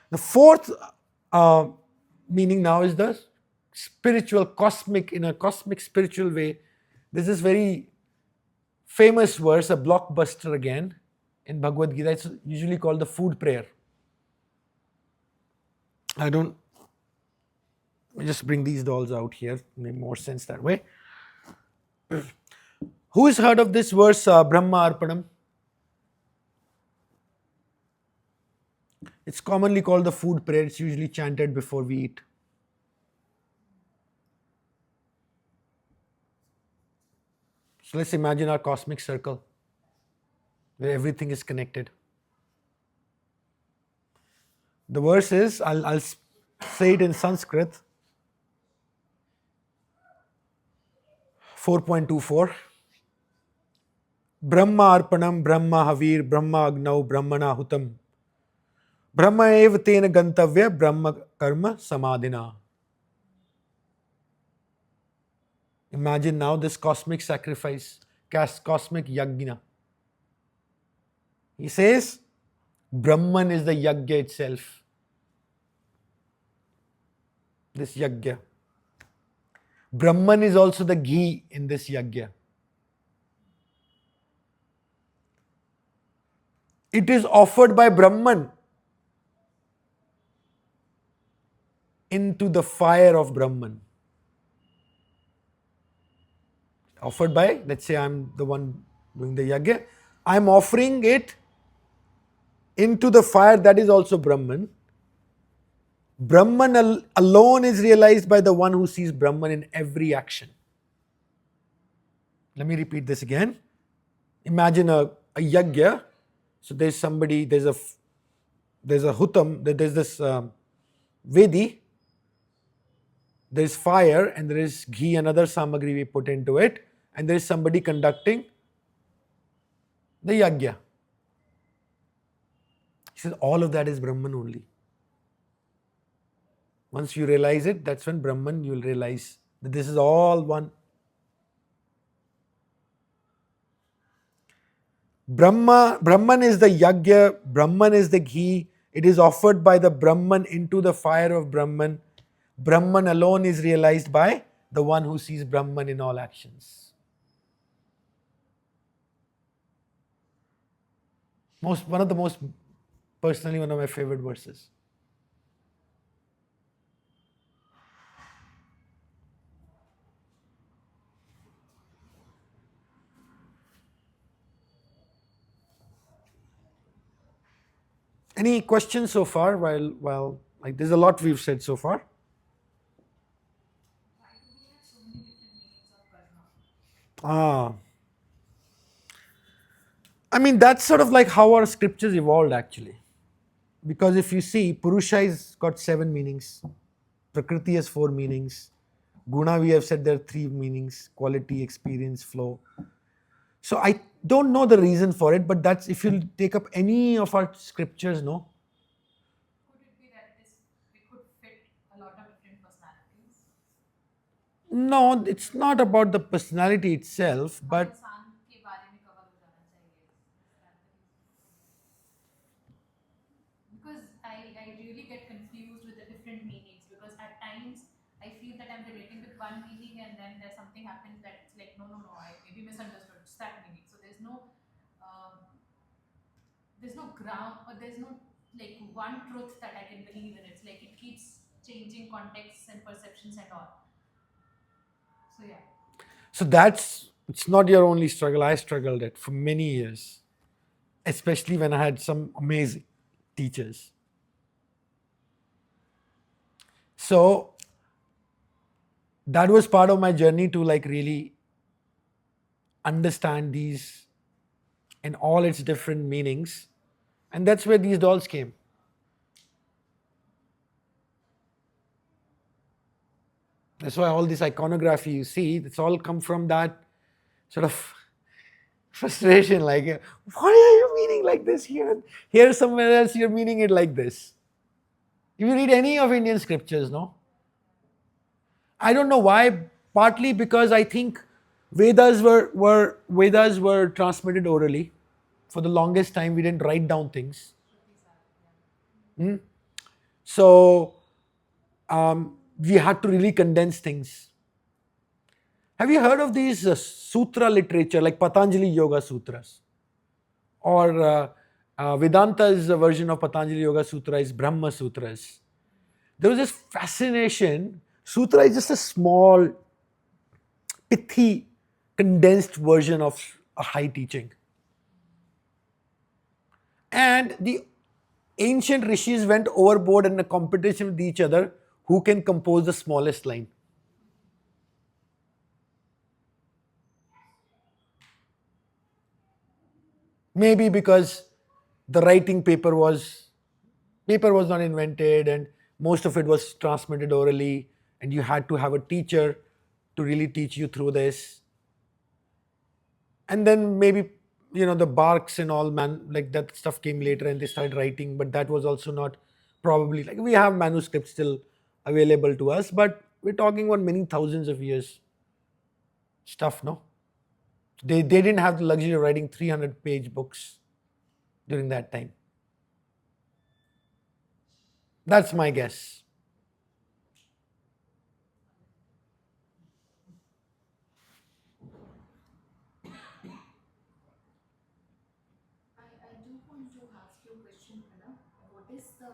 Speaker 1: The fourth meaning now is the spiritual, cosmic, in a cosmic spiritual way. This is very famous verse, a blockbuster again in Bhagavad Gita. It's usually called the food prayer. Let me just bring these dolls out here, make more sense that way. Who has heard of this verse, Brahma Arpanam? It's commonly called the food prayer. It's usually chanted before we eat. So let's imagine our cosmic circle where everything is connected. The verse is, I'll say it in Sanskrit, 4.24. Brahma arpanam, Brahma havir, Brahma agnau, Brahmana hutam. Brahma eva tena gantavya, Brahma karma samadhina. Imagine now this cosmic sacrifice, cosmic yajna. He says, Brahman is the yajna itself. This yajna. Brahman is also the ghee in this yajna. It is offered by Brahman into the fire of Brahman. Offered by, let's say I'm the one doing the yajna, I'm offering it into the fire that is also Brahman. Brahman alone is realized by the one who sees Brahman in every action. Let me repeat this again. Imagine a yajna. So there's somebody, there's a hutam, there's this vedi, there's fire, and there is ghee and other samagri we put into it, and there is somebody conducting the yajna. He says all of that is Brahman only. Once you realize it, that's when Brahman, you will realize that this is all one. Brahman is the yajna, Brahman is the ghee. It is offered by the Brahman into the fire of Brahman. Brahman alone is realized by the one who sees Brahman in all actions. One of my favorite verses. Any questions so far? While like there's a lot we've said so far.
Speaker 4: Why do we have so many different meanings of karma?
Speaker 1: I mean, that's sort of like how our scriptures evolved actually. Because if you see, Purusha has got 7 meanings, Prakriti has 4 meanings, Guna we have said there are 3 meanings, quality, experience, flow. So I don't know the reason for it, but that's if you take up any of our scriptures, no?
Speaker 4: Could it be that it could fit a lot of different personalities?
Speaker 1: No, it's not about the personality itself, but
Speaker 4: इंसान के बारे में cover हो जाना चाहिए. Is that the reason? Because I really get confused with the different meanings, because at times I feel that I'm relating with one meaning and then there's something happens that it's like no, I maybe misunderstood. It's that meaning. So there's no ground, or there's no like one truth that I can believe in. It's like it keeps changing contexts and perceptions and all. So yeah.
Speaker 1: so it's not your only struggle. I struggled it for many years, especially when I had some amazing teachers. So that was part of my journey to like really understand these in all its different meanings. And that's where these dolls came. That's why all this iconography you see, it's all come from that sort of frustration, like, why are you meaning like this here? Here somewhere else you're meaning it like this. If you read any of Indian scriptures, no? I don't know why, partly because I think Vedas were transmitted orally. For the longest time we didn't write down things. So we had to really condense things. Have you heard of these sutra literature like Patanjali Yoga Sutras? Or Vedanta's version of Patanjali Yoga Sutra is Brahma Sutras. There was this fascination. Sutra is just a small, pithy, condensed version of a high teaching. And the Ancient rishis went overboard in a competition with each other who can compose the smallest line. Maybe because the writing paper was not invented and most of it was transmitted orally and you had to have a teacher to really teach you through this. And then maybe the barks and all like that stuff came later and they started writing, but that was also not probably like we have manuscripts still available to us, but we're talking about many thousands of years stuff, no? They didn't have the luxury of writing 300-page books during that time. That's my guess.
Speaker 4: I do want to ask you a question, Pranav. What is the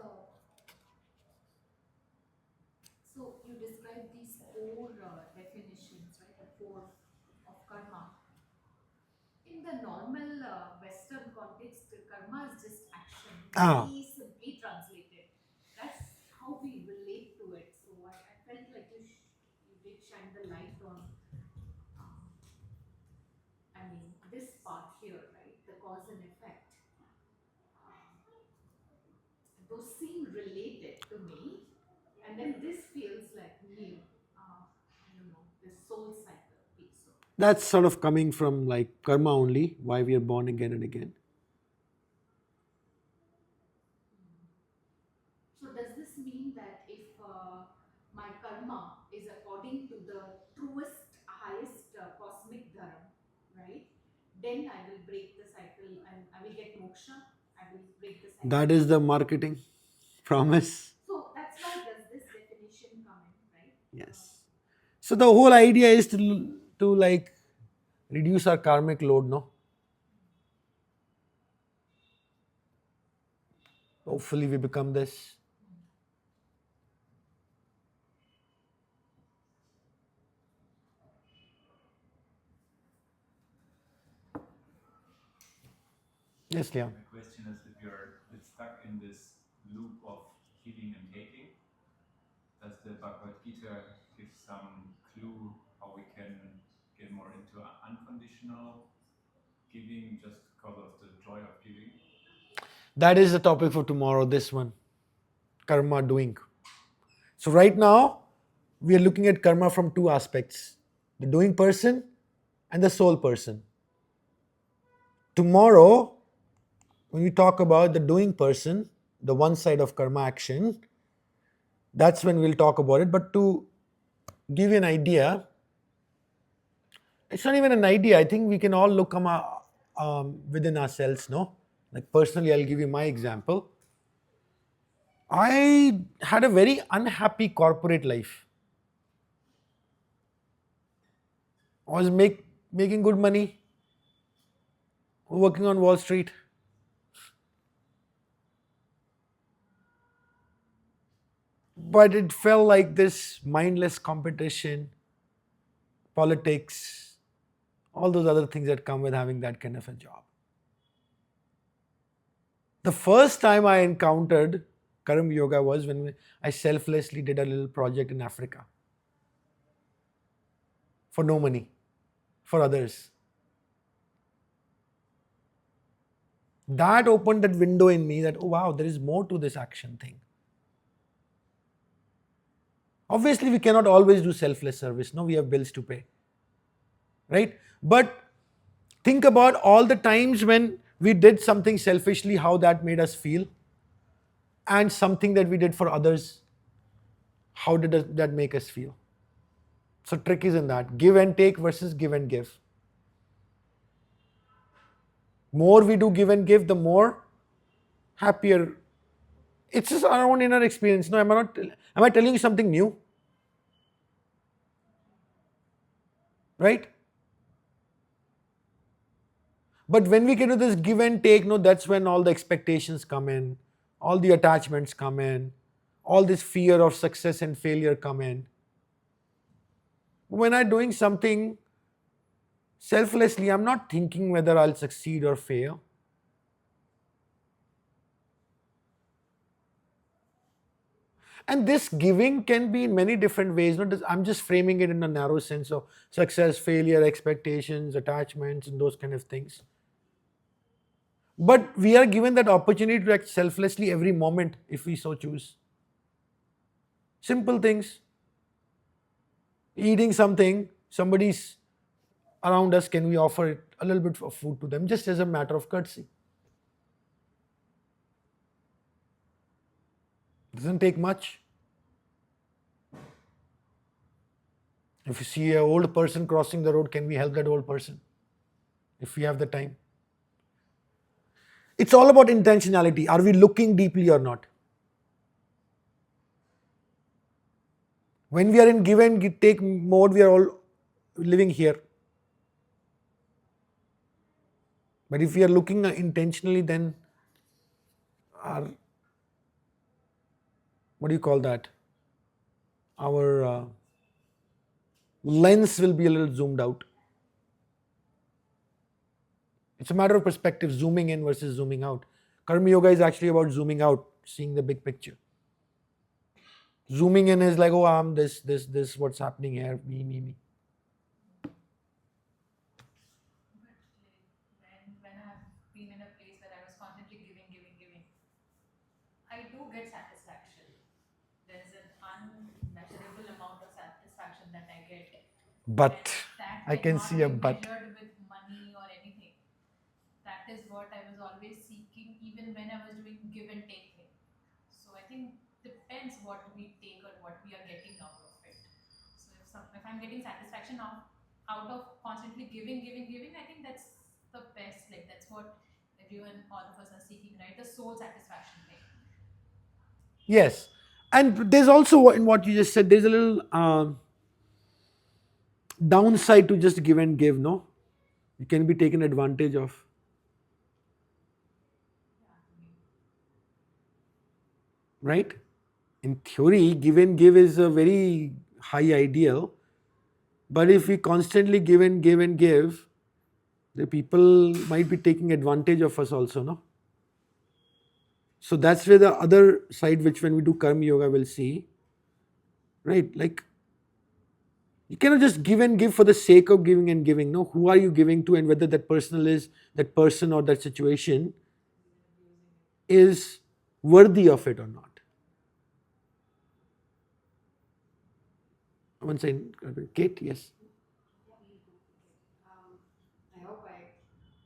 Speaker 4: So you describe these four definitions, right? The four of karma. In the normal Western context, karma is just action,
Speaker 1: Ah,
Speaker 4: very simply translated. That's how we relate to it. So I felt like you did shine the light on, um, I mean, this part here, right? The cause and effect. Those seem related to me, and then this feels like new. I don't know, the soul cycle piece of it.
Speaker 1: that's sort of coming from like karma only, why we are born again and again.
Speaker 4: So does this mean that if my karma is according to the truest, highest cosmic dharma, right? Then I will break the cycle and I will get moksha. I will break the cycle.
Speaker 1: That is the marketing promise.
Speaker 4: So that's why does this definition come in, right?
Speaker 1: Yes. So the whole idea is to like reduce our karmic load, no? Hopefully we become this. Yes, Leon.
Speaker 6: My question is, if you're a bit stuck in this loop of giving and taking, does the Bhagavad Gita give some clue how we can get more into unconditional giving just because of the joy of giving?
Speaker 1: That is the topic for tomorrow, this one. Karma doing. So right now, we are looking at karma from two aspects. The doing person and the soul person. Tomorrow, when we talk about the doing person, the one side of karma action, that's when we'll talk about it. But to give you an idea, it's not even an idea. I think we can all look within ourselves, no? Like personally, I'll give you my example. I had a very unhappy corporate life. I was making good money, working on Wall Street. But it felt like this mindless competition, politics, all those other things that come with having that kind of a job. The first time I encountered Karma Yoga was when I selflessly did a little project in Africa for no money, for others. That opened that window in me that, oh wow, there is more to this action thing. Obviously, we cannot always do selfless service. No, we have bills to pay. Right? But think about all the times when we did something selfishly, how that made us feel, and something that we did for others, how did that make us feel? So, trick is in that give and take versus give and give. More we do give and give, the more happier. It's just our own inner experience. No, am I telling you something new? Right? But when we get to this give and take, no, that's when all the expectations come in, all the attachments come in, all this fear of success and failure come in. When I'm doing something selflessly, I'm not thinking whether I'll succeed or fail. And this giving can be in many different ways. Not just, I'm just framing it in a narrow sense of success, failure, expectations, attachments, and those kind of things. But we are given that opportunity to act selflessly every moment if we so choose. Simple things. Eating something, somebody's around us, can we offer it a little bit of food to them just as a matter of courtesy? Doesn't take much. If you see an old person crossing the road, can we help that old person if we have the time? It's all about intentionality. Are we looking deeply or not? When we are in give and take mode, we are all living here. But if we are looking intentionally, then our, what do you call that? Our lens will be a little zoomed out. It's a matter of perspective, zooming in versus zooming out. Karma yoga is actually about zooming out, seeing the big picture. Zooming in is like, oh, I'm this, what's happening here, me.
Speaker 4: When I've been in a place where I was constantly giving, I do get satisfaction. There is an unmeasurable amount of satisfaction that I get.
Speaker 1: But
Speaker 4: And that
Speaker 1: I can
Speaker 4: cannot
Speaker 1: see a
Speaker 4: be
Speaker 1: but.
Speaker 4: measured with money or anything. That is what I was always seeking, even when I was doing give and take thing. So I think depends what we take or what we are getting out of it. So if I'm getting satisfaction out of constantly giving, I think that's the best. Like that's what everyone, all of us are seeking, right? The soul satisfaction thing.
Speaker 1: Yes. And there's also, in what you just said, there's a little downside to just give and give, no? You can be taken advantage of. Right? In theory, give and give is a very high ideal. But if we constantly give and give and give, the people might be taking advantage of us also, no? So that's where the other side, which when we do karma yoga, we'll see, right? Like, you cannot just give and give for the sake of giving and giving. No, who are you giving to, and whether that that person or that situation is worthy of it or not. One second, Kate, yes.
Speaker 7: I hope I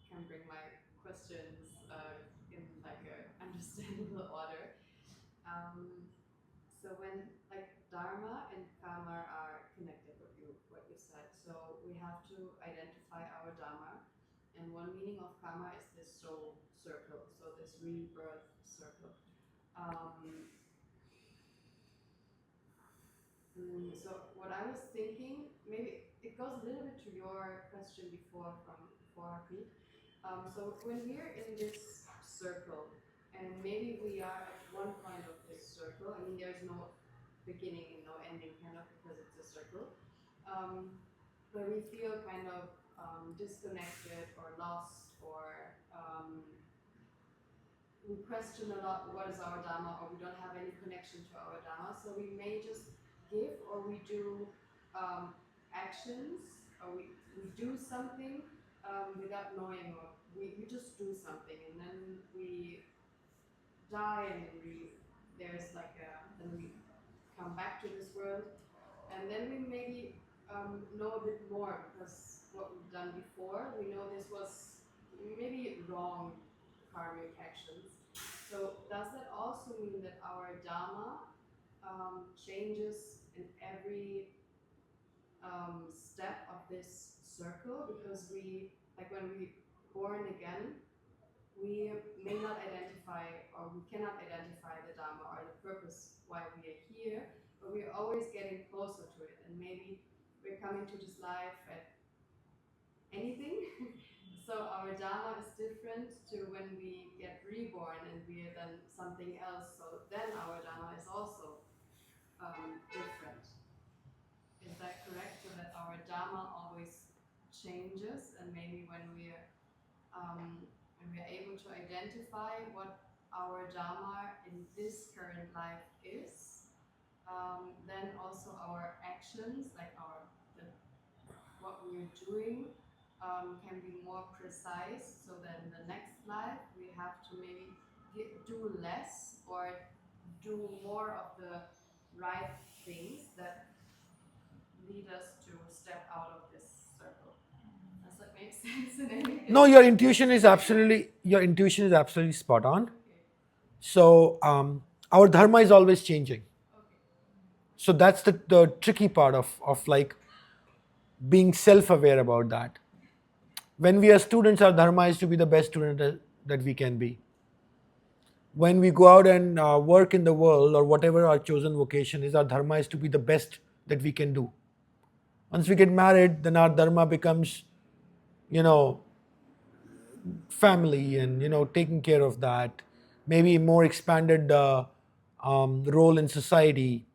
Speaker 7: can bring my questions in like a understandable order. So when like Dharma and karma are connected, what you said. So we have to identify our Dharma, and one meaning of karma is this soul circle. So this rebirth circle. So what I was thinking, maybe it goes a little bit to your question before Harpreet. So when we're in this circle, and maybe we are at one point of this circle, I mean, there's no beginning and no ending, kind of, because it's a circle, where we feel kind of disconnected or lost, or we question a lot what is our Dharma, or we don't have any connection to our Dharma. So we may just give, or we do actions, or we do something without knowing, or we just do something, and then we die, and then then we come back to this world, and then we maybe know a bit more, because what we've done before, we know this was maybe wrong karmic actions. So does that also mean that our Dharma changes in every step of this circle? Because like when we born again, we may not identify, or we cannot identify the Dharma or the purpose why we are here, but we're always getting closer to it. And maybe we're coming to this life at anything. So our Dharma is different to when we get reborn and we are then something else. So then our Dharma is also different. Is that correct? So that our Dharma always changes, and maybe when we're able to identify what our Dharma in this current life is, then also our actions, like what we're doing, can be more precise. So that in the next life we have to maybe do less or do more of the right things that lead us to step out of this circle. Does that make sense in any
Speaker 1: No,
Speaker 7: case?
Speaker 1: your intuition is absolutely spot on.
Speaker 7: Okay.
Speaker 1: So our dharma is always changing.
Speaker 7: Okay.
Speaker 1: So that's the tricky part of like being self-aware about that. When we are students, our dharma is to be the best student that we can be. When we go out and work in the world or whatever our chosen vocation is, our dharma is to be the best that we can do. Once we get married, then our dharma becomes, you know, family and taking care of that. Maybe more expanded role in society.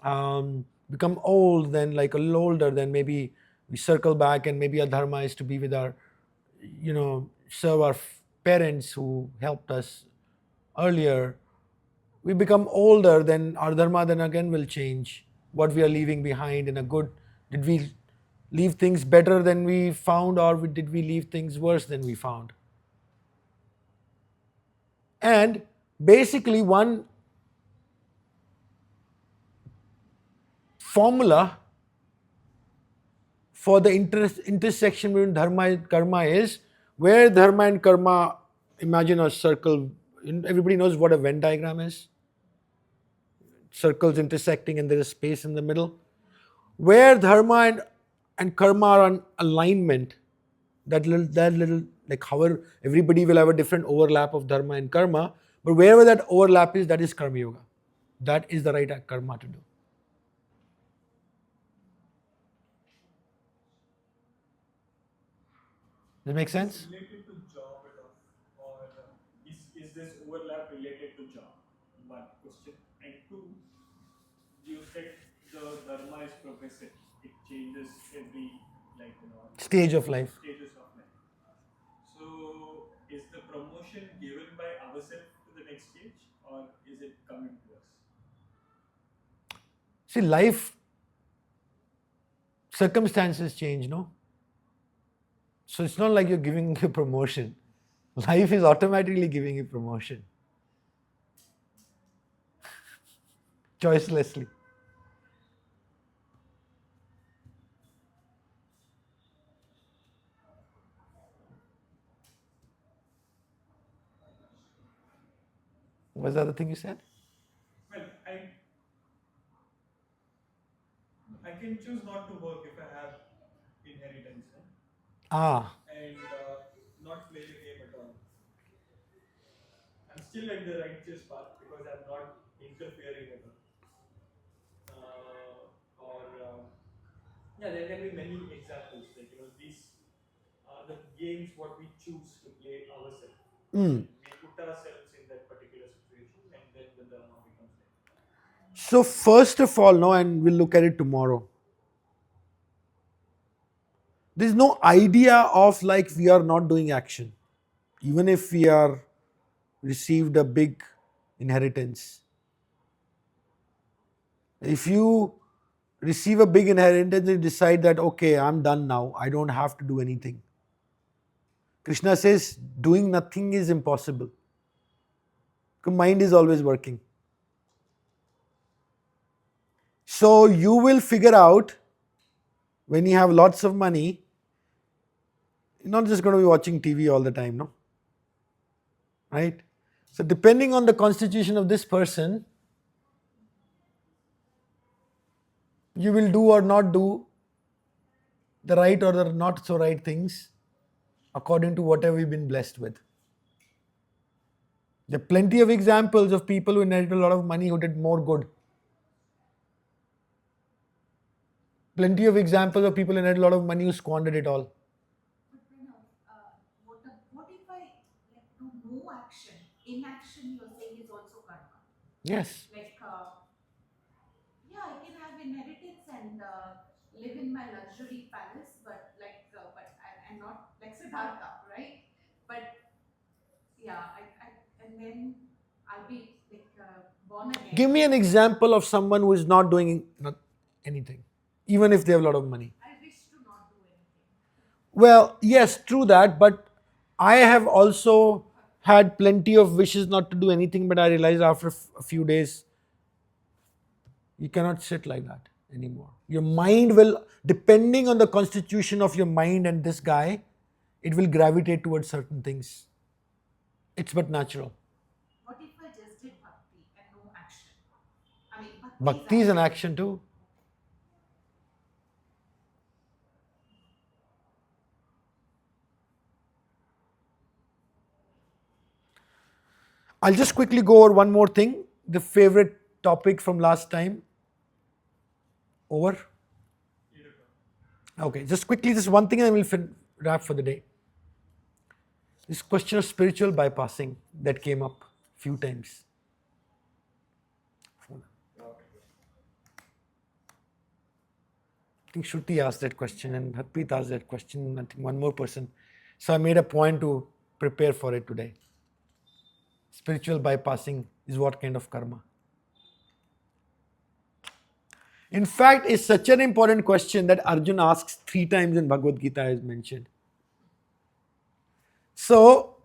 Speaker 1: Become old, then like a little older, then maybe we circle back and maybe our dharma is to be with our, serve our parents who helped us earlier. We become older, then our dharma then again will change. What we are leaving behind in a good, did we leave things better than we found, or did we leave things worse than we found? And basically, one formula for the intersection between dharma and karma is where dharma and karma, imagine a circle. Everybody knows what a Venn diagram is. Circles intersecting and there is space in the middle. Where dharma and karma are on alignment, that little like however everybody will have a different overlap of dharma and karma, but wherever that overlap is, that is karma yoga. That is the right karma to do. Does it make
Speaker 5: Is this
Speaker 1: sense?
Speaker 5: related to job at all? Or is this overlap related to job? One question. And two, you said the dharma is progressive. It changes every, like,
Speaker 1: Stage of life.
Speaker 5: stages of life. So is the promotion given by ourselves to the next stage, or is it coming to us?
Speaker 1: See, life circumstances change, no? So it's not like you're giving a promotion. Life is automatically giving you promotion. Choicelessly. What's the other thing you said?
Speaker 5: Well, I can choose not to work if I have inheritance,
Speaker 1: Ah,
Speaker 5: and not play the game at all. I'm still at the righteous path because I'm not interfering at all. Or yeah, there can be many examples. Like, these are the games what we choose to play ourselves.
Speaker 1: mm.
Speaker 5: We put ourselves in that particular situation, and then the dharma becomes like.
Speaker 1: So first of all, no, and we'll look at it tomorrow. There's no idea of like we are not doing action, even if we are received a big inheritance. If you receive a big inheritance and decide that okay, I'm done now, I don't have to do anything. Krishna says doing nothing is impossible. The mind is always working. So you will figure out when you have lots of money, you're not just going to be watching TV all the time, no? Right? So depending on the constitution of this person, you will do or not do the right or the not so right things according to whatever you've been blessed with. There are plenty of examples of people who inherited a lot of money who did more good. Plenty of examples of people who inherited a lot of money who squandered it all.
Speaker 4: But what if I like do no action? Inaction, you're saying, is also karma.
Speaker 1: Yes.
Speaker 4: Like, yeah, I can have inheritance and live in my luxury palace, but and not like Siddhartha, right? But yeah, and then I'll be like born again.
Speaker 1: Give me an example of someone who is not doing anything, even if they have a lot of money.
Speaker 4: I wish to not do anything.
Speaker 1: Well, yes, true that, but I have also had plenty of wishes not to do anything, but I realized after a few days, you cannot sit like that anymore. Your mind will, depending on the constitution of your mind and this guy, it will gravitate towards certain things. It's but natural.
Speaker 4: What if I just did bhakti and no action? I mean,
Speaker 1: Bhakti is an action too. I'll just quickly go over one more thing. The favorite topic from last time. Over? Okay, just quickly, just one thing and we'll wrap for the day. This question of spiritual bypassing that came up a few times. I think Shruti asked that question and Harpreet asked that question, and I think one more person. So I made a point to prepare for it today. Spiritual bypassing is what kind of karma? In fact, it's such an important question that Arjun asks 3 times in Bhagavad Gita as mentioned. So,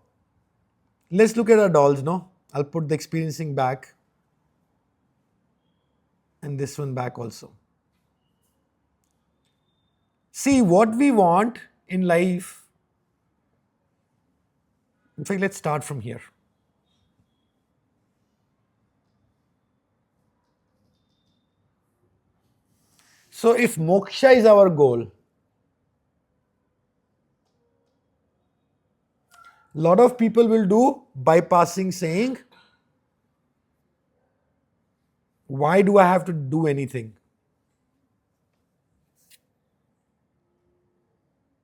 Speaker 1: let's look at our dolls, no? I'll put the experiencing back and this one back also. See, what we want in life, in fact, let's start from here. So, if moksha is our goal, lot of people will do bypassing, saying, why do I have to do anything?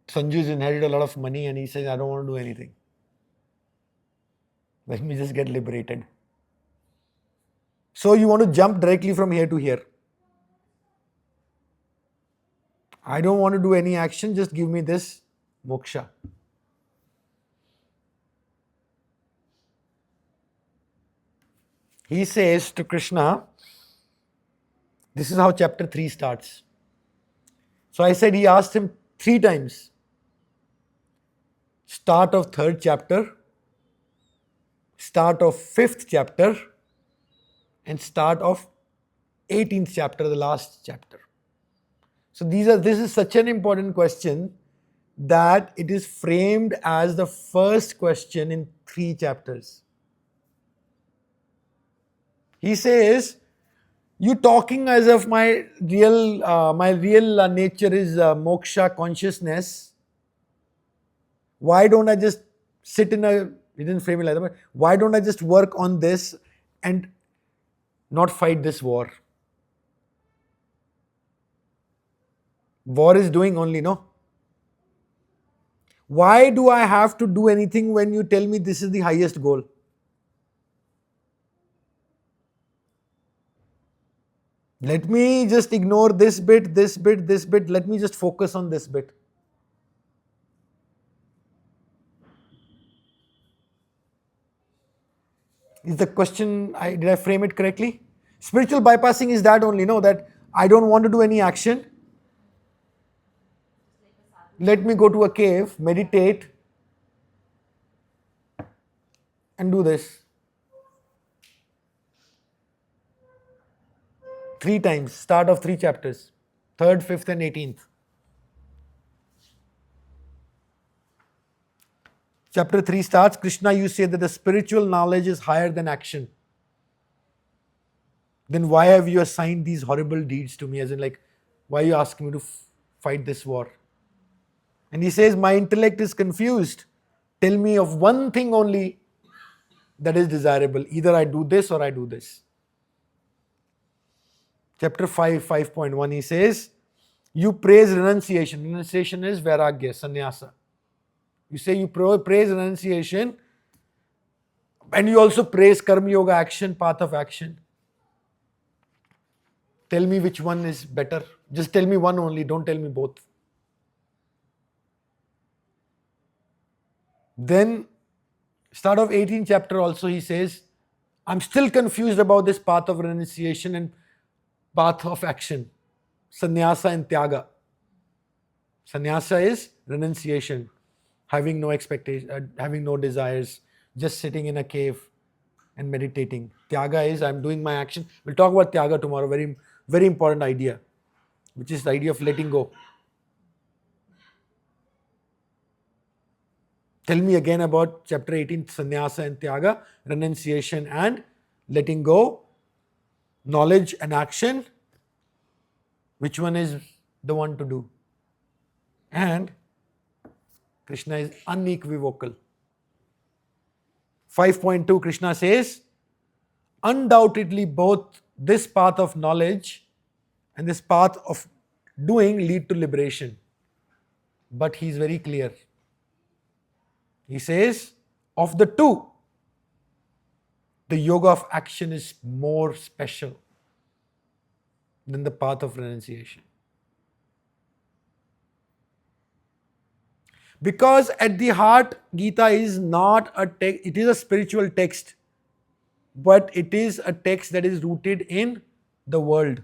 Speaker 1: Sanju's inherited a lot of money and he says, I don't want to do anything. Let me just get liberated. So you want to jump directly from here to here. I don't want to do any action, just give me this moksha. He says to Krishna, this is how chapter 3 starts. So I said he asked him 3 times. Start of 3rd chapter, start of 5th chapter, and start of 18th chapter, the last chapter. So this is such an important question that it is framed as the first question in 3 chapters. He says, you talking as if my real nature is moksha consciousness. Why don't I just sit in a, he didn't frame it like that, but why don't I just work on this and not fight this war? War is doing only, no? Why do I have to do anything when you tell me this is the highest goal? Let me just ignore this bit, this bit, this bit. Let me just focus on this bit. Is the question, did I frame it correctly? Spiritual bypassing is that only, no? That I don't want to do any action. Let me go to a cave, meditate, and do this. 3 times, start of 3 chapters, 3rd, 5th, and 18th. Chapter 3 starts, Krishna, you say that the spiritual knowledge is higher than action. Then why have you assigned these horrible deeds to me? As in, like, why are you asking me to fight this war? And he says, my intellect is confused. Tell me of one thing only that is desirable. Either I do this or I do this. Chapter 5, 5.1, he says, you praise renunciation. Renunciation is vairagya, sannyasa. You say you praise renunciation and you also praise karma yoga, action, path of action. Tell me which one is better. Just tell me one only, don't tell me both. Then, start of 18th chapter also he says, I'm still confused about this path of renunciation and path of action. Sannyasa and Tyaga. Sannyasa is renunciation, having no expectation, having no desires, just sitting in a cave and meditating. Tyaga is I'm doing my action. We'll talk about Tyaga tomorrow. Very, very important idea, which is the idea of letting go. Tell me again about chapter 18, Sannyasa and Tyaga, renunciation and letting go, knowledge and action. Which one is the one to do? And Krishna is unequivocal. 5.2 Krishna says, undoubtedly both this path of knowledge and this path of doing lead to liberation. But he is very clear. He says, of the two, the yoga of action is more special than the path of renunciation. Because at the heart, Gita is not a text, it is a spiritual text, but it is a text that is rooted in the world.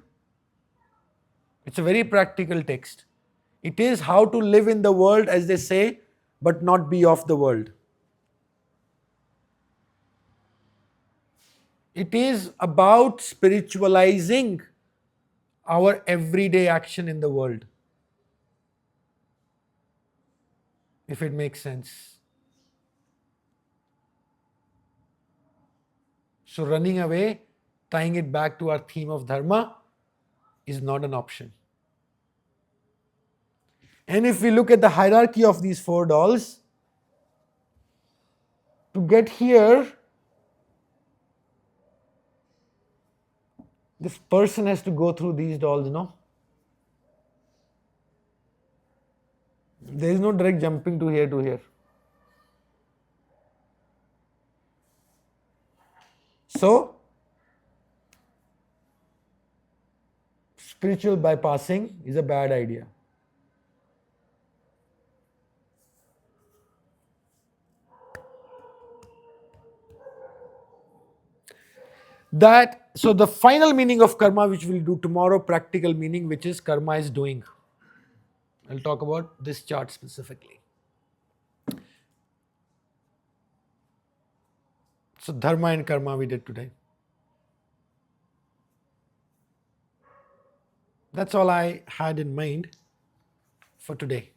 Speaker 1: It's a very practical text. It is how to live in the world, as they say, but not be of the world. It is about spiritualizing our everyday action in the world, if it makes sense. So running away, tying it back to our theme of Dharma, is not an option. And if we look at the hierarchy of these four dolls, to get here, this person has to go through these dolls, no? There is no direct jumping to here to here. So, spiritual bypassing is a bad idea. So the final meaning of karma, which we'll do tomorrow, practical meaning, which is karma is doing. I'll talk about this chart specifically. So dharma and karma we did today. That's all I had in mind for today.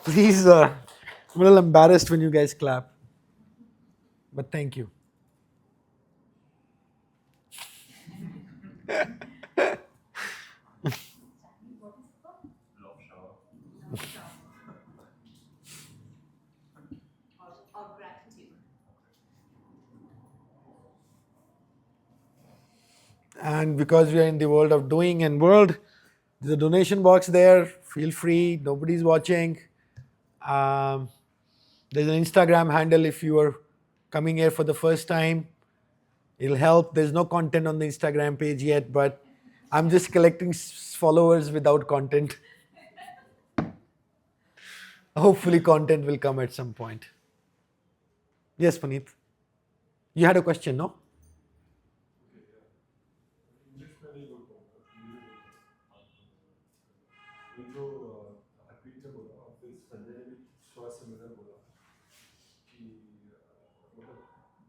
Speaker 1: Please, I'm a little embarrassed when you guys clap, but thank you.
Speaker 6: Love shower.
Speaker 4: Or gratitude.
Speaker 1: And because we are in the world of doing and world, there's a donation box there. Feel free. Nobody's watching. There's an Instagram handle if you are coming here for the first time. It'll help. There's no content on the Instagram page yet, but I'm just collecting followers without content. Hopefully, content will come at some point. Yes, Puneet. You had a question, no?
Speaker 3: English में नहीं बोल पाऊंगा, हिंदी में बोलता हूँ। ये जो हरप्रीत ने बोला और फिर संजय ने भी थोड़ा सिमिलर बोला कि मतलब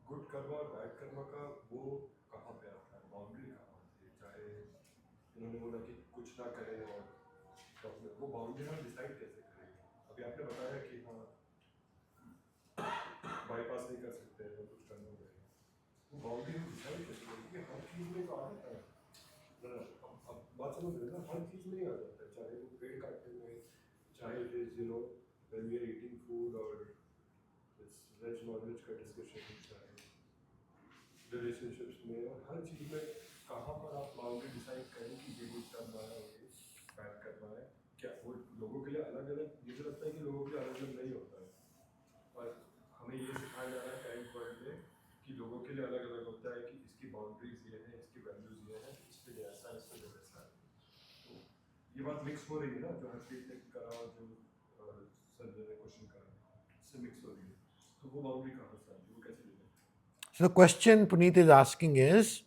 Speaker 3: गुड कर्मा और बैड कर्मा का वो कहाँ पे आता है, बाउंड्री कहाँ होती है, चाहे इन्होंने बोला कि कुछ ना करें और वो बाउंड्री हम डिसाइड कैसे करेंगे। अभी आपने बताया कि हाँ बाईपास नहीं कर सकते और कुछ करना पड़ेगा, वो बाउंड्री हम डिसाइड कैसे करेंगे? हर चीज़ में तो आ जाता है ना, अब बात समझ रहे हैं ना, हर चीज़ में ही आ जाता है, चाहे वो पेड़ काटने में, चाहे it is you know when we are eating food और वेज नॉन वेज का डिस्कशन, चाहे रिलेशनशिप्स में, और हर चीज़ में कहाँ पर आप बाउंड्री डिसाइड करें कि ये गुड करना है, ये बैड करना है, क्या वो लोगों के लिए अलग अलग, मुझे लगता है कि लोगों के लिए अलग अलग नहीं होता है, और हमें ये सिखाया जा रहा है करंट वर्ल्ड में कि लोगों के लिए अलग अलग होता है कि इसकी बाउंड्रीज ये हैं, इसकी वैल्यूज ये हैं, इसके लिए ऐसा है, इसके लिए वैसा है। तो ये बात मिक्स हो रही है ना, जो हरप्रीत ने करा और जो संजय ने क्वेश्चन करा, इससे मिक्स हो रही है। तो वो बाउंड्री कहाँ से आती है, वो कैसे define?
Speaker 1: So the question Puneet is asking is,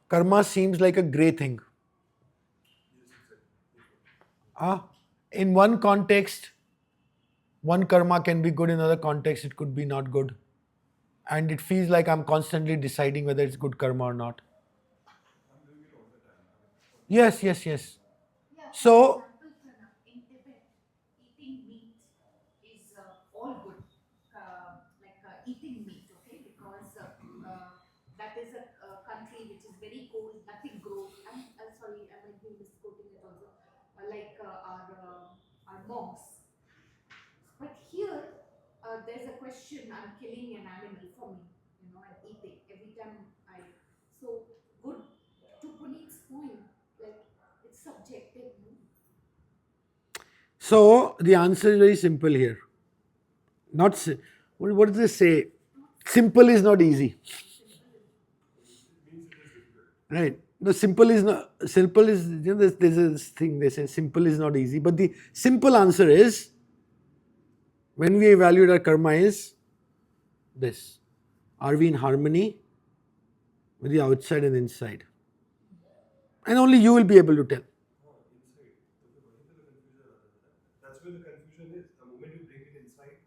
Speaker 1: karma seems like a grey thing. In one context, one karma can be good, in another context it could be not good. And it feels like I'm constantly deciding whether it's good karma or not.
Speaker 3: I'm doing it all the time. I mean,
Speaker 1: Yes, yes, yes.
Speaker 4: Yeah, for
Speaker 1: So,
Speaker 4: example, Pranav, in Tibet, eating meat is all good. Eating meat, okay? Because that is a country which is very cold, nothing grows. I'm sorry, I might be misquoting it also. Our monks. But here, there's a question: I'm killing an animal for me, and eating every time I. So good. To Puneet's point, like it's subjective, no?
Speaker 1: so the answer is very simple here. Not what does this say? Simple is not easy,
Speaker 3: it means it is difficult.
Speaker 1: right? No, simple is not. Simple is, there's this thing they say simple is not easy, but the simple answer is, when we evaluate our karma, is this: are we in harmony with the outside and inside? And only you will be able to tell.
Speaker 3: हाँ, inside. तो फिर वहीं पे तो confusion आ जाता है. That's where the confusion is. The moment you bring it inside,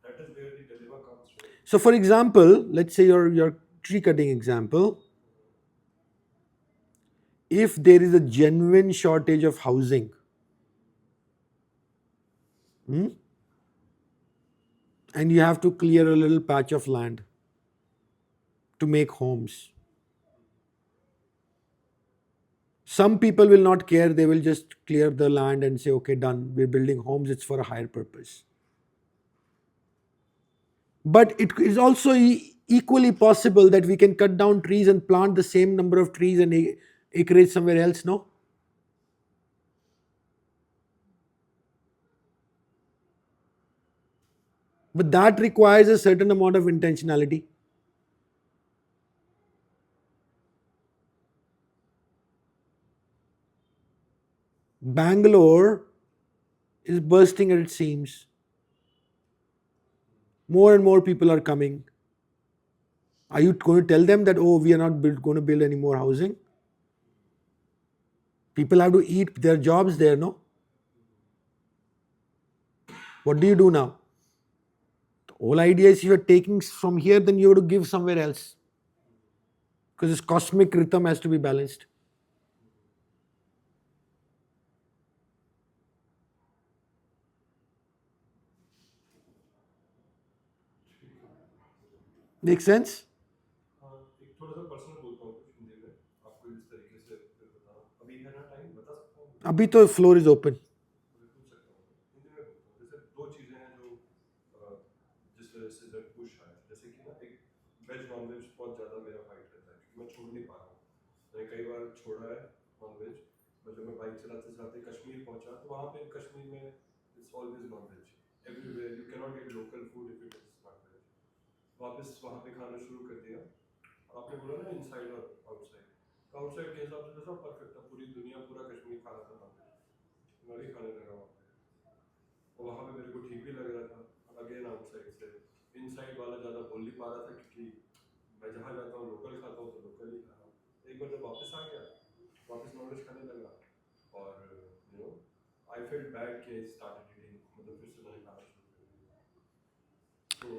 Speaker 3: that is where the dilemma comes, right?
Speaker 1: So, for example, let's say your tree cutting example. If there is a genuine shortage of housing, and you have to clear a little patch of land to make homes, some people will not care, they will just clear the land and say, okay, done, we're building homes, it's for a higher purpose. But it is also equally possible that we can cut down trees and plant the same number of trees and acreage somewhere else, no? But that requires a certain amount of intentionality. Bangalore is bursting at its seams. More and more people are coming. Are you going to tell them that, oh, we are not going to build any more housing? People have to eat their jobs there, no? What do you do now? The whole idea is, if you are taking from here, then you have to give somewhere else. Because this cosmic rhythm has to be balanced. Make sense?
Speaker 3: हाँ, एक थोड़ा सा personal बोलता हूँ कुछ हिंदी में, आपको इस तरीके से फिर बताना. अभी है ना टाइम, बता सकता हूँ?
Speaker 1: Abhi to floor is open.
Speaker 3: मैं पूछ सकता हूँ. हिंदी में बोलता हूँ. जैसे दो चीज़ें हैं जो जिस वजह से जब पुश आया, जैसे कि ना, एक वेज नॉन वेज बहुत ज़्यादा मेरा फाइट रहता है क्योंकि मैं छोड़ नहीं पा रहा हूँ. मैंने कई बार छोड़ा है नॉन वेज. मतलब मैं बाइक चलाते चलाते कश्मीर पहुँचा, तो वहाँ पे कश्मीर में it's always non veg. Everywhere you can not get local food if it is not veg. वापस वहाँ पे खाना शुरू कर दिया. आपने बोला ना इनसाइड और आउटसाइड. तो आउटसाइड के हिसाब से तो सब परफेक्ट था, पूरी दुनिया पूरा कश्मीर खा रहा था नॉन वेज. मैं भी खाने लगा वहाँ पे, और वहाँ पे मेरे को ठीक भी लग रहा था. अगेन आउटसाइड से इनसाइड वाला ज़्यादा बोल नहीं पा रहा था क्योंकि मैं जहाँ जाता हूँ लोकल खाता हूँ, तो लोकल ही खा रहा हूँ. एक बार जब वापस आ गया, वापस नॉन वेज खाने लगा, और you know I felt bad कि स्टार्टेड ईटिंग, मतलब फिर से मैंने खाना शुरू कर दिया. तो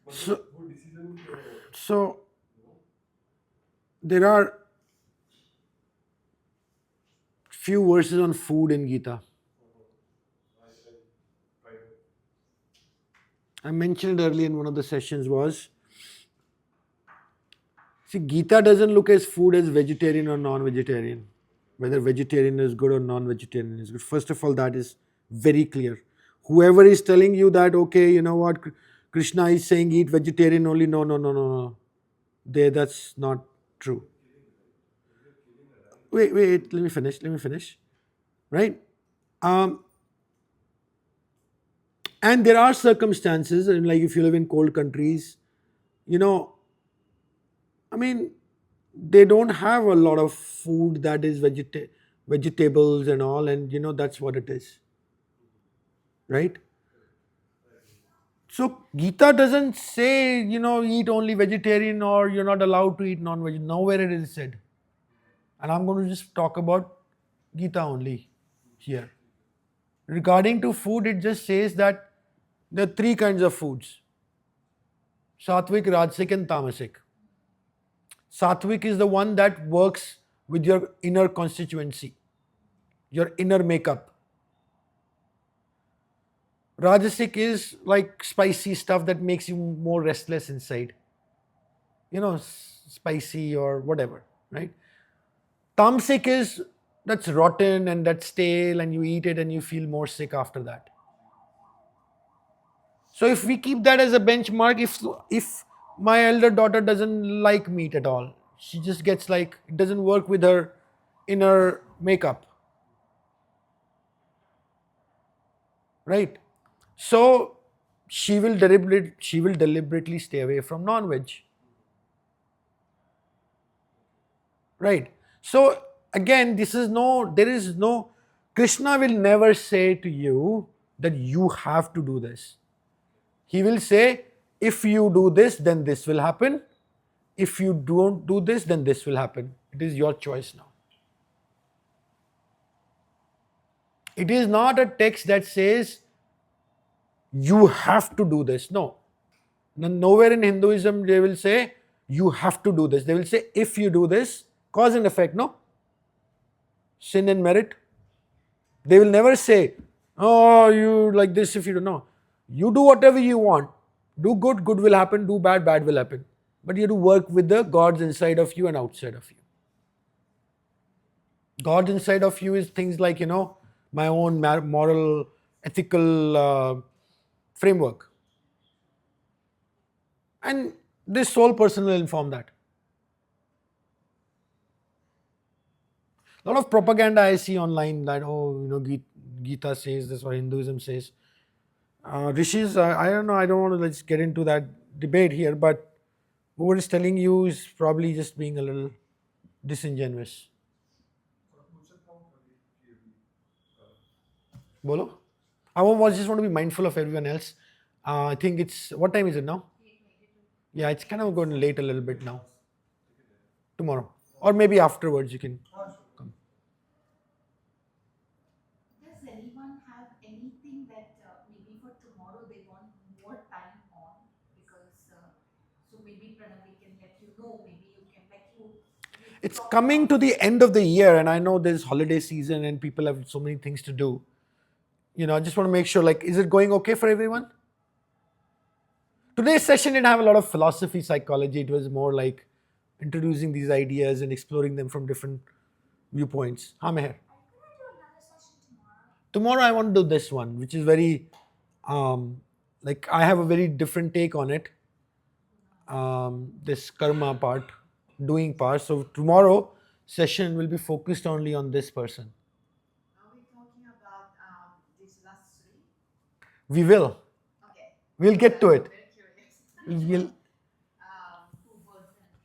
Speaker 3: मतलब वो decision
Speaker 1: So, there are few verses on food in Gita. I mentioned earlier in one of the sessions was, see, Gita doesn't look at food as vegetarian or non-vegetarian, whether vegetarian is good or non-vegetarian is good. First of all, that is very clear. Whoever is telling you that, okay, you know what, Krishna is saying eat vegetarian only, no, no, no, no, no. That's not true. Wait, let me finish. Right? And there are circumstances, and like if you live in cold countries, I mean, they don't have a lot of food that is vegetables and all, and that's what it is. Right? So Gita doesn't say, eat only vegetarian or you're not allowed to eat non-veg. Nowhere it is said. And I'm going to just talk about Gita only here. Regarding to food, it just says that there are three kinds of foods: Sattvic, Rajasic, and Tamasic. Sattvic is the one that works with your inner constituency, your inner makeup. Rajasic is like spicy stuff that makes you more restless inside. Spicy or whatever, right? Tamasic is that's rotten and that's stale and you eat it and you feel more sick after that. So if we keep that as a benchmark, if my elder daughter doesn't like meat at all, she just gets like it doesn't work with her inner makeup, right? So she will deliberately stay away from non-veg, right? So again, there is no Krishna will never say to you that you have to do this. He will say, if you do this, then this will happen. If you don't do this, then this will happen. It is your choice now. It is not a text that says you have to do this. No. Nowhere in Hinduism they will say you have to do this. They will say if you do this, cause and effect, no? Sin and merit. They will never say, oh, you like this if you don't know. You do whatever you want. Do good, good will happen. Do bad, bad will happen. But you have to work with the gods inside of you and outside of you. God inside of you is things like, my own moral, ethical framework. And this sole person will inform that. A lot of propaganda I see online that, Gita says this or Hinduism says. Rishis, I don't know, I don't want to let's get into that debate here, but whoever is telling you is probably just being a little disingenuous. Bolo? Just want to be mindful of everyone else. I think what time is it now? Yeah, it's kind of going late a little bit now. Tomorrow. Or maybe afterwards you can come.
Speaker 4: Does anyone have anything that maybe for tomorrow they want more time on? Because so maybe Pranav, we can let you know. Maybe you can
Speaker 1: It's
Speaker 4: talk
Speaker 1: coming
Speaker 4: about
Speaker 1: to the end of the year, and I know there's holiday season and people have so many things to do. I just want to make sure, like, is it going okay for everyone? Today's session didn't have a lot of philosophy, psychology. It was more like introducing these ideas and exploring them from different viewpoints. Haan, Meher.
Speaker 2: Are you gonna do another session tomorrow?
Speaker 1: Tomorrow I want to do this one, which is very, like, I have a very different take on it. This karma part, doing part. So tomorrow session will be focused only on this person.
Speaker 7: Are we talking about these last three?
Speaker 1: We will.
Speaker 7: Okay.
Speaker 1: We'll get to
Speaker 7: I'm
Speaker 1: it.
Speaker 7: very curious.
Speaker 1: We'll,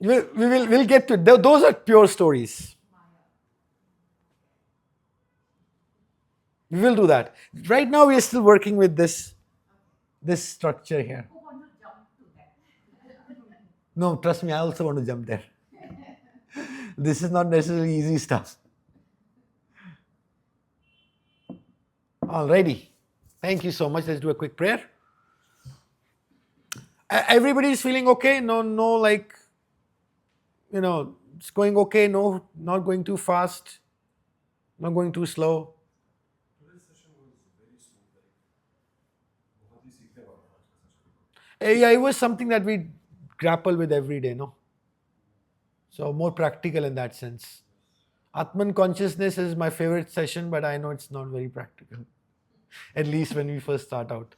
Speaker 4: who was
Speaker 1: we'll get to it. Those are pure stories.
Speaker 7: Maya.
Speaker 1: We will do that. Right now we are still working with this structure here.
Speaker 4: who want to jump to that?
Speaker 1: No, trust me, I also want to jump there. This is not necessarily easy stuff. Alrighty. Thank you so much. Let's do a quick prayer. Everybody is feeling okay? No, like, it's going okay. No, not going too fast. Not going too slow.
Speaker 3: Today's session was very smooth. Like, बहुत ही सीखने वाला था आज का session.
Speaker 1: Yeah, it was something that we grapple with every day, no? So more practical in that sense. Atman consciousness is my favorite session, but I know it's not very practical. At least when we first start out.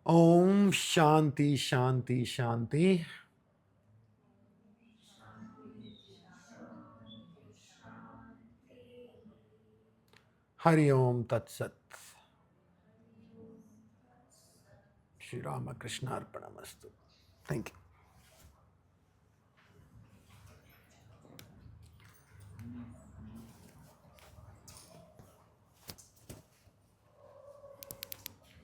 Speaker 1: Om Shanti Shanti Shanti. Hari Om Tat Sat. Shri Ramakrishna Arpanamastu. Thank you.